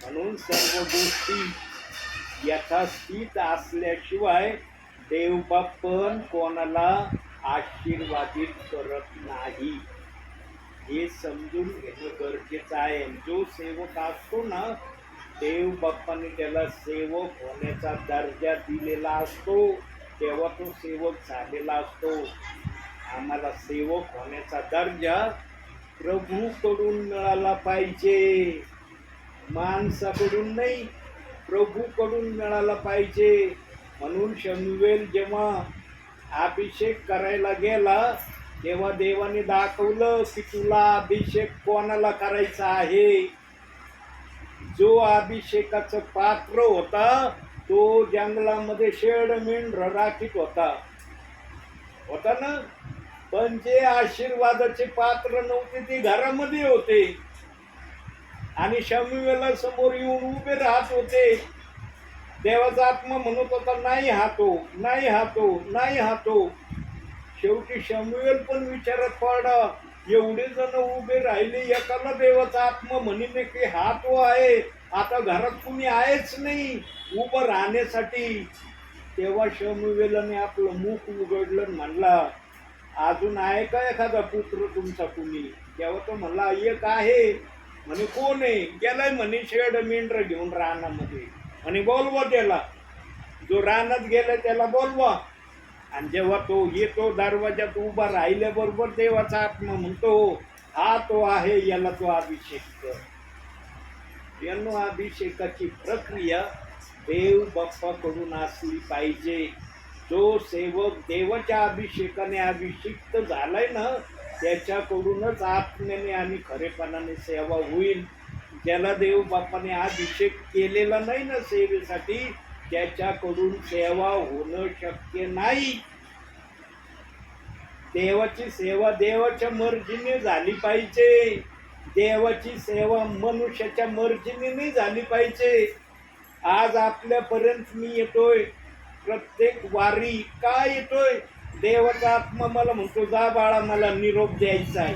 म्हणून सर्व गोष्टी यथास्थित असल्याशिवाय देवबापन कोणाला आशीर्वादित करत नाही, हे समजून घेणं गरजेचं आहे. जो सेवक असतो ना, देव बाप्पाने त्याला सेवक होण्याचा दर्जा दिलेला असतो, तेव्हा तो सेवक झालेला असतो. आम्हाला सेवक होण्याचा दर्जा प्रभूकडून मिळाला पाहिजे, माणसाकडून नाही, प्रभूकडून मिळाला पाहिजे. म्हणून शमूएल जेव्हा अभिषेक करायला गेला तेव्हा देवाने दाखवलं की तुला अभिषेक कोणाला करायचा आहे. जो अभिषेकाचं पात्र होता तो जंगलामध्ये शेड मेंढर राखीत होता ना. पण जे आशीर्वादाचे पात्र नव्हते ते घरामध्ये होते आणि शमूएला समोर येऊन उभे राहत होते. देवाचा आत्मा म्हणत होता, नाही हातो, नाही हातो, नाही हातो. शेवटी शमूएल पण विचारात पडला, एवढे जण उभे राहिले, एकाला देवाचा आत्मा म्हणीने की हा तो आहे, आता घरात कुणी आहेच नाही उभं राहण्यासाठी. तेव्हा शमूएलाने आपलं मुख उघडलं आणि म्हणला, अजून आहे का एखादा पुत्र तुमचा कुणी? तेव्हा तो म्हणला, एक आहे. म्हणे कोण आहे? गेलाय म्हणे शेड मेंढर घेऊन रानामध्ये. आणि बोलवा त्याला, जो रानात गेला त्याला बोलवा. आणि जेव्हा तो येतो दरवाजात उभा राहिल्याबरोबर देवाचा आत्मा म्हणतो, हा तो आहे, याला तो अभिषेक कर. यांनो, अभिषेकाची प्रक्रिया देव बाप्पाकडून असली पाहिजे. जो सेवक देवाच्या अभिषेकाने अभिषिक्त झालाय ना, त्याच्याकडूनच आत्म्याने आणि खरेपणाने सेवा होईल. ज्याला देव बाप्पाने अभिषेक केलेला नाही ना सेवेसाठी, त्याच्याकडून सेवा होणं शक्य नाही. देवाची सेवा देवाच्या मर्जीने झाली पाहिजे. देवाची सेवा मनुष्याच्या मर्जीने नाही झाली पाहिजे. आज आपल्यापर्यंत मी येतोय, प्रत्येक वारी का येतोय? देवाचा आत्मा मला म्हणतो, जा बाळा, मला निरोप द्यायचा आहे.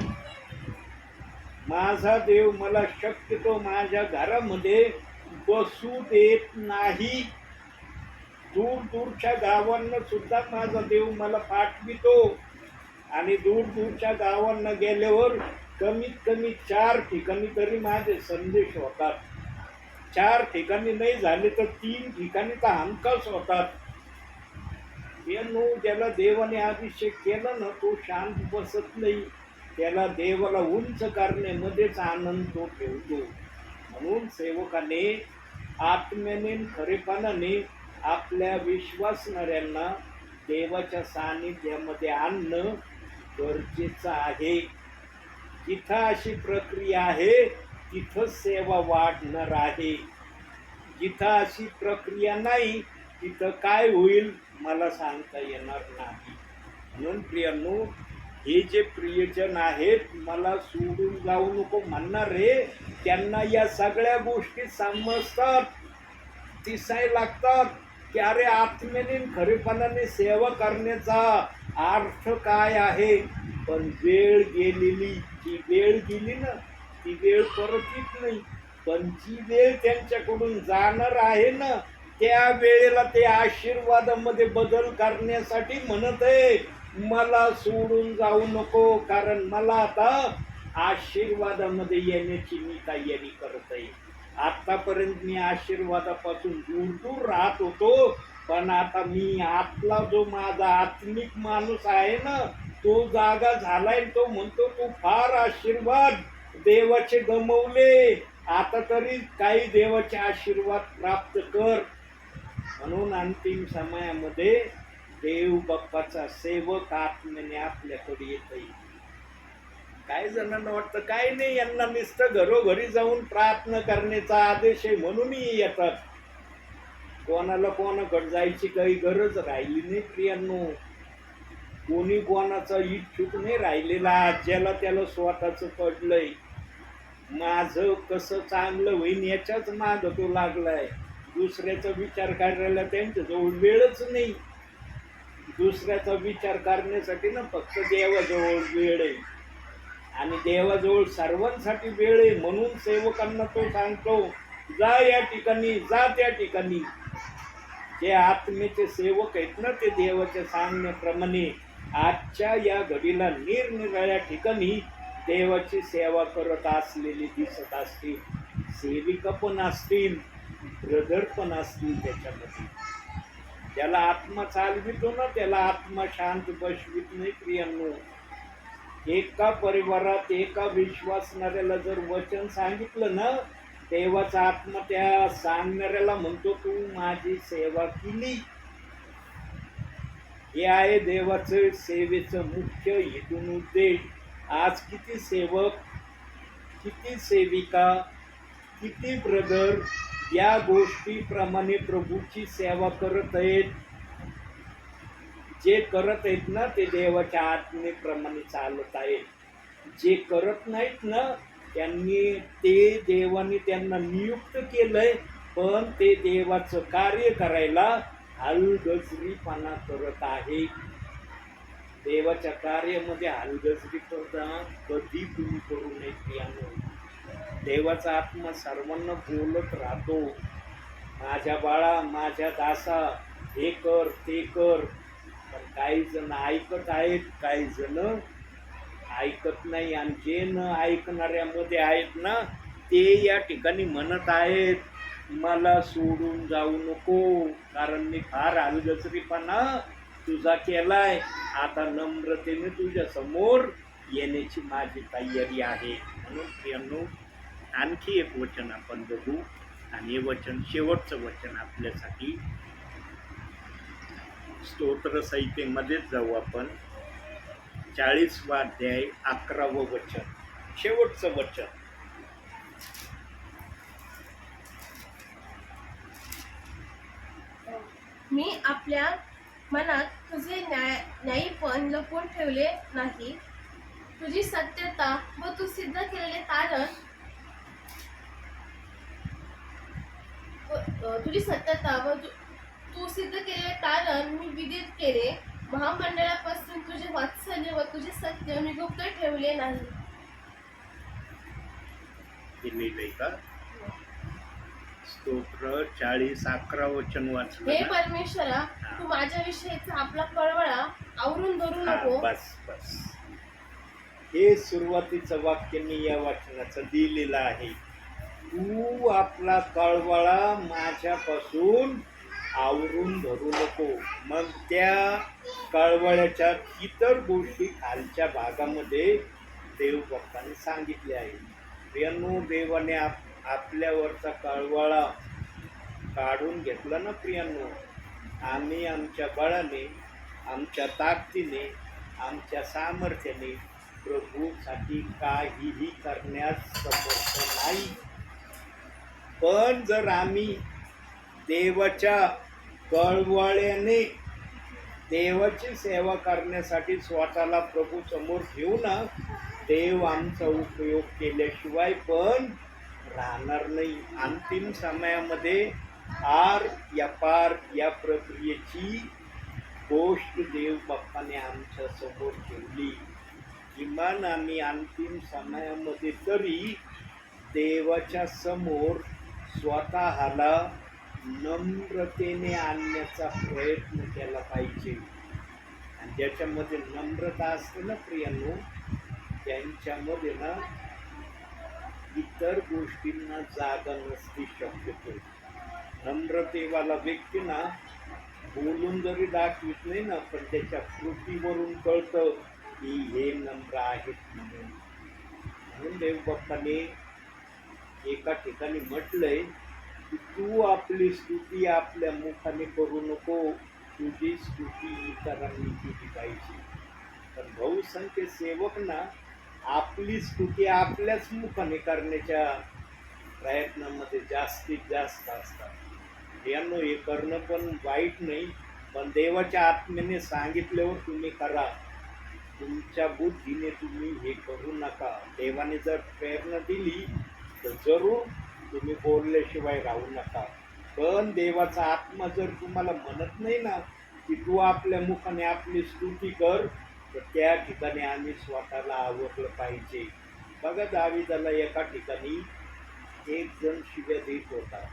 माझा देव मला शक्यतो माझ्या घरामध्ये बसू देत नाही. दूर दूरच्या गावांना सुद्धा माझा देव मला पाठवितो. आणि दूर दूरच्या गावांना गेल्यावर कमीत कमी 4 ठिकाणी तरी माझे संदेश होतात. 4 ठिकाणी नाही झाले तर 3 ठिकाणी तर हमखास होतात. ज्याला देवाने अभिषेक केला ना, तो शांत बसत नाही. त्याला देवाला उंच करण्यामध्येच आनंद तो ठेवतो. म्हणून सेवकाने आत्म्याने खरेपणाने आपल्या विश्वासणाऱ्यांना देवाच्या सानिध्यामध्ये आणणं गरजेचं आहे. जिथं अशी प्रक्रिया आहे तिथं सेवा वाढणार आहे. जिथं अशी प्रक्रिया नाही तिथं काय होईल मला सांगता येणार नाही. म्हणून प्रियांनो, हे जे प्रियजन आहेत मला सोडून जाऊ नको म्हणणारे, त्यांना या सगळ्या गोष्टी समजतात, दिसाय लागतात की अरे आत्म्याने खरेपणाने सेवा करण्याचा अर्थ काय आहे. पण वेळ गेलेली, जी वेळ गेली ना ती वेळ परत येत नाही. पण जी वेळ त्यांच्याकडून जाणार आहे ना, त्या वेळेला ते आशीर्वादामध्ये बदल करण्यासाठी म्हणत आहे, मला सोडून जाऊ नको, कारण मला आता आशीर्वादामध्ये येण्याची मी तयारी करत आहे. आतापर्यंत मी आशीर्वादापासून दूर दूर राहत होतो, पण आता मी आतला जो माझा आत्मिक माणूस आहे ना, तो जागा झालाय. तो म्हणतो, तू फार आशीर्वाद देवाचे गमवले, आता तरी काही देवाचे आशीर्वाद प्राप्त कर. म्हणून अंतिम समयामध्ये देव बाप्पाचा सेवक आत्म्याने आपल्याकडे येत येईल. काही जणांना वाटतं काय नाही, यांना नुसतं घरोघरी जाऊन प्रार्थना करण्याचा आदेश आहे म्हणूनही येतात. कोणाला कोणाकडे जायची काही गरज राहिली नाही प्रियांनो. कोणी कोणाचा इच्छुक नाही राहिलेला. ज्याला त्याला स्वतःच पडलंय, माझं कसं चांगलं होईन याच्याच माग तो लागलाय. दुसऱ्याचा विचार करायला त्यांच्याजवळ वेळच नाही. दुसऱ्याचा विचार करण्यासाठी ना फक्त देवाजवळ वेळ आहे, आणि देवाजवळ सर्वांसाठी वेळ आहे. म्हणून सेवकांना तो सांगतो, जा या ठिकाणी, जा त्या ठिकाणी. जे आत्मेचे सेवक आहेत ना, ते देवाच्या सांगण्याप्रमाणे आजच्या या घडीला निरनिराळ्या ठिकाणी देवाची सेवा करत असलेली दिसत असतील. सेविका पण असतील, ब्रदर पण असतील. त्याच्यामध्ये ज्याला आत्मा चालवितो ना, त्याला आत्मा शांत बसवित नाही प्रियांनो. एका परिवारात एका विश्वासणाऱ्याला जर वचन सांगितलं ना, देवाचा आत्मा त्या सांगणाऱ्याला म्हणतो, तू माझी सेवा केली. हे आहे देवाचं सेवेचं मुख्य हेतून उद्देश. आज किती सेवक, किती सेविका, किती ब्रदर या गोष्टीप्रमाणे प्रभूची सेवा करत आहेत. जे करत आहेत ना, ते देवाच्या आत्मेप्रमाणे चालत आहेत. जे करत नाहीत ना, त्यांनी ते देवाने त्यांना नियुक्त केलंय, पण ते देवाचं कार्य करायला हलगर्जीपणा करत आहे. देवाच्या कार्यामध्ये हलगर्जीपणा कधी तुम्ही करू नये प्रियांनो. देवाचा आत्मा सर्वांना बोलत राहतो, माझ्या बाळा, माझ्या दासा, हे कर ते कर. पण काही जण ऐकत आहेत, काही जण ऐकत नाही. आणि जे न ऐकणाऱ्यामध्ये आहेत ना, ते या ठिकाणी म्हणत आहेत, मला सोडून जाऊ नको, कारण मी फार हलगर्जीपणा तुझा केलाय. आता नम्रतेने तुझ्या समोर येण्याची माझी तयारी आहे. म्हणून प्रियांनो, आणखी एक वचन आपण बघू, आणि हे वचन शेवटचं वचन आपल्यासाठी. स्तोत्र संहितेमध्येच जाऊ आपण. 40वा अध्याय 11वं वचन, शेवटचं वचन. मी आपल्या मनात तुझे न्यायीपण लपवून ठेवले नाही. तुझी सत्यता व तू सिद्ध केलेले तारण तुझी सत्यता व तू सिद्ध केलेले तारण मी विदित केले. महामंडळापासून तुझे वात्सल्य व तुझे सत्य मी गुप्त ठेवले नाही. लिहिलंय का? स्तोत्र 40:11 वचन वाचलं हे ना? परमेश्वरा, तू माझ्या विषयीचा आपला कळवळा आवरून धरू नको. बस बस, हे सुरुवातीचं वाक्य मी या वाचनाचं दिलेलं आहे. तू आपला कळवळा माझ्यापासून आवरून धरू नको. मग त्या कळवळ्याच्या इतर गोष्टी खालच्या भागामध्ये देव भक्तांनी सांगितले आहे. प्रियांनो, देवाने आपल्यावरचा कळवळा काढून घेतला ना प्रियांनो. आम्ही आमच्या बळाने, आमच्या ताकदीने, आमच्या सामर्थ्याने प्रभूसाठी काहीही करण्यास समर्थ नाही. पण जर आम्ही देवाच्या कळवळ्याने देवाची सेवा करण्यासाठी स्वतःला प्रभू समोर ठेवू ना, देव आमचा उपयोग केल्याशिवाय पण राहणार नाही. अंतिम समयामध्ये आर या पार या प्रक्रियेची गोष्ट देव बाप्पाने आमच्या समोर ठेवली. किमान आम्ही अंतिम समयामध्ये तरी देवाच्या समोर स्वतःला नम्रतेने आणण्याचा प्रयत्न केला पाहिजे. आणि ज्याच्यामध्ये नम्रता असते ना प्रियांनो, त्यांच्यामध्ये ना इतर गोष्टींना जागा नसते शक्यतो. नम्रतेवाला व्यक्ती ना बोलून जरी दाखवित नाही ना, पण त्याच्या कृतीवरून कळतं की हे नम्र आहेत म्हणून. म्हणून देवबाप्पाने एका ठिकाणी म्हटलंय की तू आपली स्तुती आपल्या मुखाने करू नको, तुझी स्तुती इतरांनी केली पाहिजे. पण बहुसंख्य सेवक ना आपली स्तुती आपल्याच मुखाने करण्याच्या प्रयत्नामध्ये जास्तीत जास्त असतात. यांनो हे करणं पण वाईट नाही, पण देवाच्या आत्म्याने सांगितल्यावर तुम्ही करा. तुमच्या बुद्धीने तुम्ही हे करू नका. देवाने जर प्रेरणा दिली तर जरूर तुम्ही बोलल्याशिवाय राहू नका. पण देवाचा आत्मा जर तुम्हाला म्हणत नाही ना की तू आपल्या मुखाने आपली स्तुती कर, तर त्या ठिकाणी आम्ही स्वतःला आवरलं पाहिजे. बघा दाविदाला एका ठिकाणी एक जण शिव्या देत होता.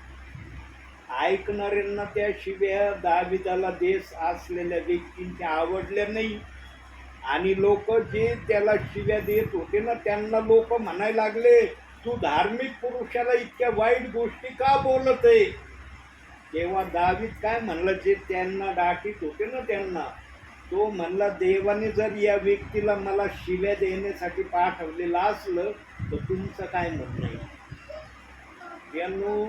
ऐकणाऱ्यांना त्या शिव्या दाविदाला देश असलेल्या व्यक्तींच्या आवडल्या नाही, आणि लोक जे त्याला शिव्या देत होते ना त्यांना लोक म्हणायला लागले, तू धार्मिक पुरुषाला इतक्या वाईट गोष्टी का बोलत आहे. तेव्हा दावीद काय म्हणला, जे त्यांना डाकीत होते ना त्यांना, तो म्हणला, देवाने जर या व्यक्तीला मला शिव्या देण्यासाठी पाठवलेलं असलं तर तुमचं काय म्हणणं आहे. यांनो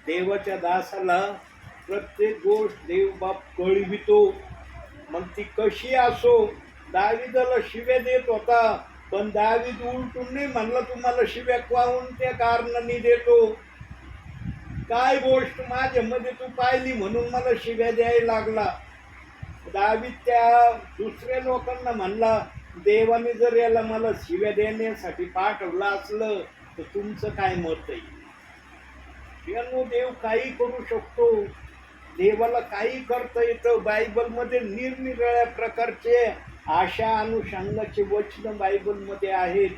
देवाच्या दासाला प्रत्येक गोष्ट देव बाप कळवितो, मग ती कशी असो. दाविदाला शिव्या देत होता, पण दावीद उलटून नाही म्हणला तुम्हाला शिव्या कोणत्या कारणाने देतो, काय गोष्ट माझ्यामध्ये तू पाहिली म्हणून मला शिव्या द्यायला लागला. दावीद त्या दुसऱ्या लोकांना म्हणला, देवाने जर याला मला शिव्या देण्यासाठी पाठवलं असलं तर तुमचं काय मत आहे. यानो देव काही करू शकतो, देवाला काही करता येतं. बायबलमध्ये निरनिराळ्या प्रकारचे अशा अनुषंगाचे वचन बायबलमध्ये आहेत.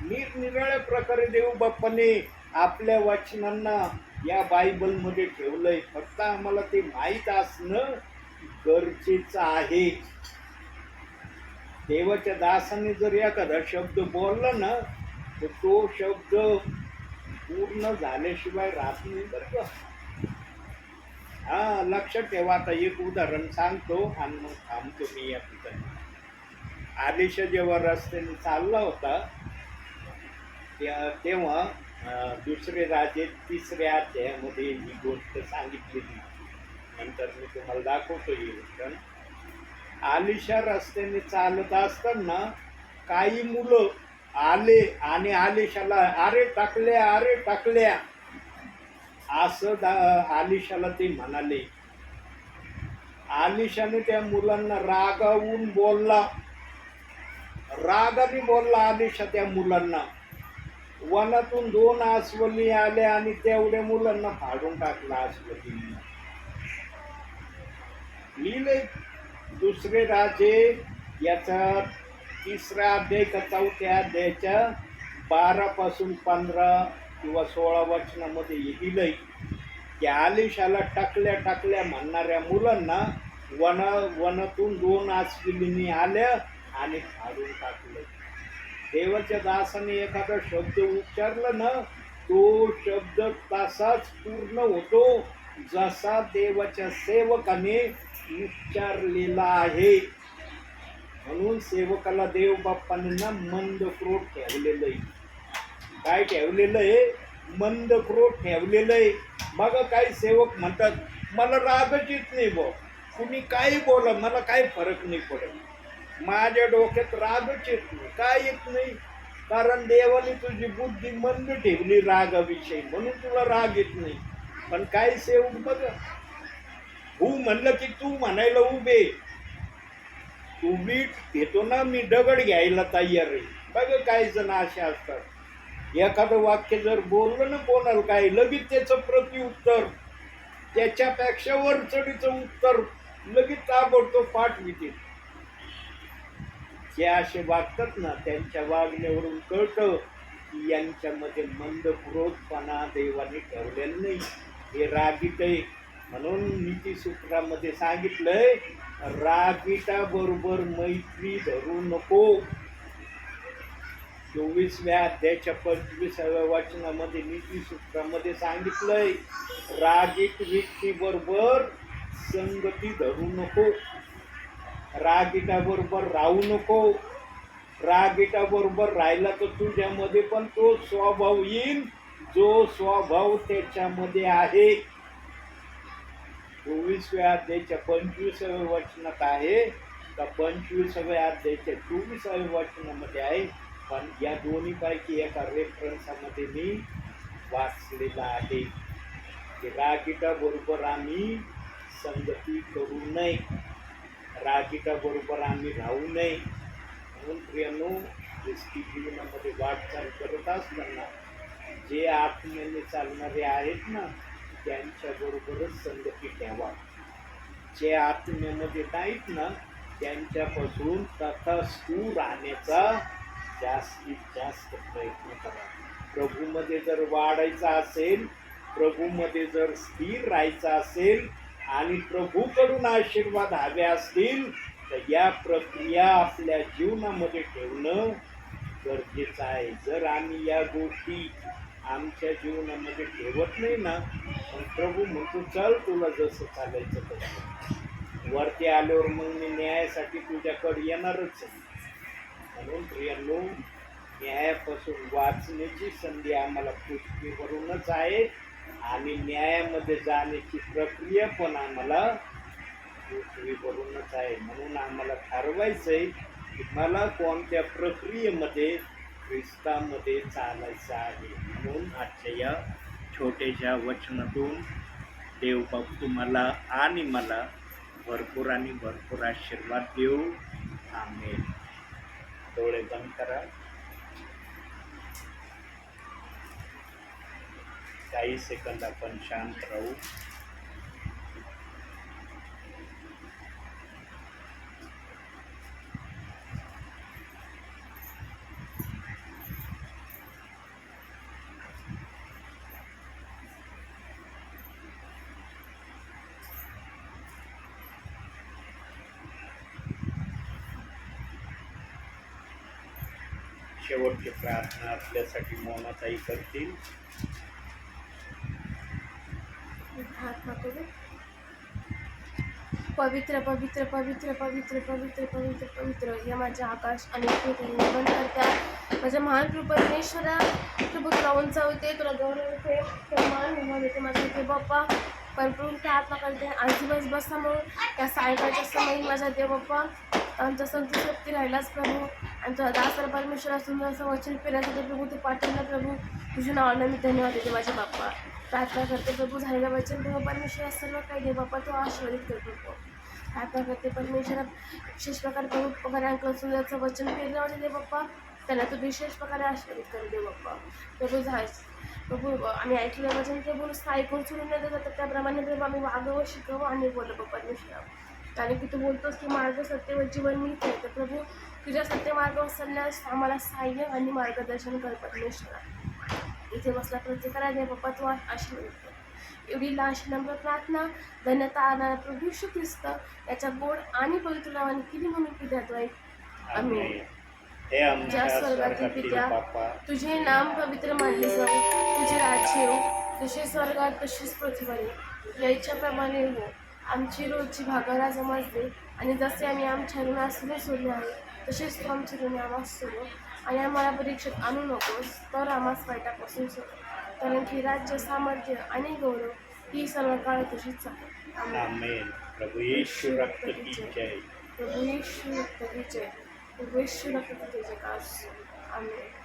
निरनिराळ्या प्रकारे देव बाप्पाने आपल्या वचनांना या बायबलमध्ये ठेवलंय. फक्त आम्हाला ते माहीत असणं गरजेचं आहे. देवाच्या दासाने जर एखादा शब्द बोलला ना तर तो शब्द पूर्ण झाल्याशिवाय राहत नाही बरं का. हा लक्षात ठेवा. आता एक उदाहरण सांगतो आणि मग थांबतो मी या ठिकाणी. आलिशा जेव्हा रस्त्याने चालला होता तेव्हा दुसरे राजे 3ऱ्या अध्यायामध्ये ही गोष्ट सांगितलेली, नंतर मी तुम्हाला दाखवतो ही गोष्ट. आलिशा रस्त्याने चालत असताना काही मुलं आले आणि आलिशाला अरे टाकल्या असं आलिशाला ते म्हणाले. आलिशाने त्या मुलांना रागावून बोलला, रागाने बोलला आलिशा त्या मुलांना. वनातून 2 अस्वली आल्या आणि तेवढ्या मुलांना फाडून टाकला अस्वलींना. लिहिले दुसरे राजे याचा 3रा अध्याय का 4थ्या अध्यायाच्या 12 पासून 15 किंवा 16 वचनामध्ये लिहिलंय की आलिशाला टाकल्या म्हणणाऱ्या मुलांना वनातून 2 अस्वलींनी आल्या आणि फाडून टाकलं. देवाच्या दासाने एखादा शब्द उच्चारला ना तो शब्द तसाच पूर्ण होतो जसा देवाच्या सेवकाने उच्चारलेला आहे. म्हणून सेवकाला देव बाप्पाने ना मंद क्रोध ठेवलेलं आहे. काय ठेवलेलं आहे? मंद क्रोध ठेवलेलं आहे. मग काही सेवक म्हणतात मला रागच येत नाही बो, कुणी काही बोला मला काही फरक नाही पडत, माझ्या डोक्यात रागच येत नाही. काय येत नाही? कारण देवाने तुझी बुद्धी मंद ठेवली रागाविषयी, म्हणून तुला राग येत नाही. पण काही सेवक बघा, हो म्हणलं की तू म्हणायला उभे, तू वीट घेतो ना मी दगड घ्यायला तयार आहे. बघ काही जण असे असतात, एखादं वाक्य जर बोललं ना कोणाला काय लगेच त्याचं प्रत्युत्तर, त्याच्यापेक्षा वरचढीचं उत्तर लगेच ताबडतोब पाठविते. जे असे वागतात ना त्यांच्या वागण्यावरून कळतं की यांच्यामध्ये मंद क्रोधपणा देवाने ठेवलेला नाही, हे रागीट आहे. म्हणून नीतिसूत्रामध्ये सांगितलंय रागीटा बरोबर मैत्री धरू नको. 24व्या अध्यायाच्या 25व्या वचनामध्ये नीतिसूत्रामध्ये सांगितलंय रागीट व्यक्ती बरोबर संगती धरू नको, रागीटा बरोबर राहू नको. रागीटा बरोबर राहिला तर तुझ्यामध्ये पण तो स्वभाव येईल जो स्वभाव त्याच्यामध्ये आहे 24व्या अध्यायाच्या 25व्या वचनात आहे का 25व्या अध्यायाच्या 24व्या वचनामध्ये आहे, पण या दोन्ही पैकी एका रेफरन्समध्ये मी वाचलेला आहे की रागिटा बरोबर आम्ही संगती करू नये, रागिटा बरोबर आम्ही राहू नये. म्हणून प्रियानो, ख्रिस्ती जीवनामध्ये वाटचाल करत असताना जे आत्म्याने चालणारे आहेत ना त्यांच्याबरोबरच संगती ठेवा. जे आत्म्यामध्ये नाहीत ना त्यांच्यापासून तथास्तू राहण्याचा जास्तीत जास्त प्रयत्न करा. प्रभूमध्ये जर वाढायचा असेल, प्रभूमध्ये जर स्थिर राहायचं असेल आणि प्रभूकडून आशीर्वाद हवे असतील तर या प्रक्रिया आपल्या जीवनामध्ये ठेवणं गरजेचं आहे. जर आम्ही या गोष्टी आमच्या जीवनामध्ये ठेवत नाही ना, पण प्रभू म्हणतो चल तुला जसं चालायचं तसं. वरती आल्यावर मग मी न्यायासाठी तुझ्याकडे येणारच आहे. म्हणून प्रियांनो, न्यायापासून वाचण्याची संधी आम्हाला पृथ्वीवरूनच आहे आणि न्यायामध्ये जाण्याची प्रक्रिया पण आम्हाला पृथ्वीवरूनच आहे. म्हणून आम्हाला ठरवायचं आहे की मला कोणत्या प्रक्रियेमध्ये ख्रिस्तामध्ये चालायचं आहे. म्हणून आजच्या या छोट्याशा वचनातून देवबाप तुम्हाला आणि मला भरपूर आणि भरपूर आशीर्वाद देऊ. आमेन. डोळे बंद करा. काही सेकंद आपण शांत राहू. शेवटची प्रार्थना आपल्यासाठी मोनाताई करतील. प्रार्थना करू. पवित्र पवित्र पवित्र पवित्र पवित्र पवित्र पवित्र हे माझे आकाश आणि पृथ्वी बंद करत्या माझ्या महान कृपा परमेश्वरा. प्रभू तुला उंचावते, तुला गौरवते, तुला मान देते माझ्या ते बाप्पा. भरपूर प्रार्थना करते आज दिवस म्हणून त्या सायंकाळच्या समयी माझ्या देव बाप्पा आमचा संतुष्टी राहिलाच प्रभू. आणि तुला दासरा परमेश्वरा सुंदर असं वचन पेरण्यासाठी प्रभू तू पाठवलं प्रभू. तुझ्या नावाला मी धन्यवाद देते माझे बाप्पा. प्रार्थना करते प्रभू झालेलं वचन प्रभू परमेश्वरा सर्व काही दे बाप्पा तू आशीर्वादित कर प्रभू. प्रार्थना करते परमेश्वरा विशेष प्रकारे प्रभू प्रकारे अंकल सुंदरचं वचन पेरलं माझे दे बाप्पा. त्यांना तू विशेष प्रकारे आशीर्वादित कर दे बाप्पा. प्रभू प्रभू आम्ही ऐकलेलं वचन प्रभू ऐकून सोडून न जातात त्याप्रमाणे प्रभू आम्ही वागावं शिकावं आणि बोललं बाप्पा परमेश्वरा. कारण की तू बोलतोस की मार्ग सत्य व जीवन मीच आहे. तर प्रभू तुझ्या सत्य मार्गावर चालण्यास आम्हाला सहाय्य आणि मार्गदर्शन कर परमेश्वरा. इथे बसला प्रत्येकाला दे बाप्पा तू आशीर्वाद कर. एवढी लाश नम्र प्रार्थना धन्यता आणणारा प्रभू येशू ख्रिस्त याच्या गोड आणि पवित्र नावाने किती म्हणून पित्यात आहे. आमेन. हे आमच्या ज्या स्वर्गातील पित्या बाप्पा, तुझे नाम पवित्र मानले जाऊ, तुझे राज्य येऊ, जसे स्वर्गात तसेच पृथ्वीवर. या इच्छाप्रमाणे हो. आमची रोजची भागाला समज दे आणि जसे आम्ही आमच्या ऋणास ऋण सोडले आहे तसेच तू आमची ऋणे आम्हास सोडव आणि आम्हाला परीक्षेत आणू नकोस तर आम्हास वाईटापासून सोड. कारण की राज्य सामर्थ्य आणि गौरव ही सर्व काळ तुझीच आहे. आमेन. प्रभु येशू रक्त की जय. प्रभू येशू रक्त की जय. प्रभू येशू रक्त की जय. आमेन.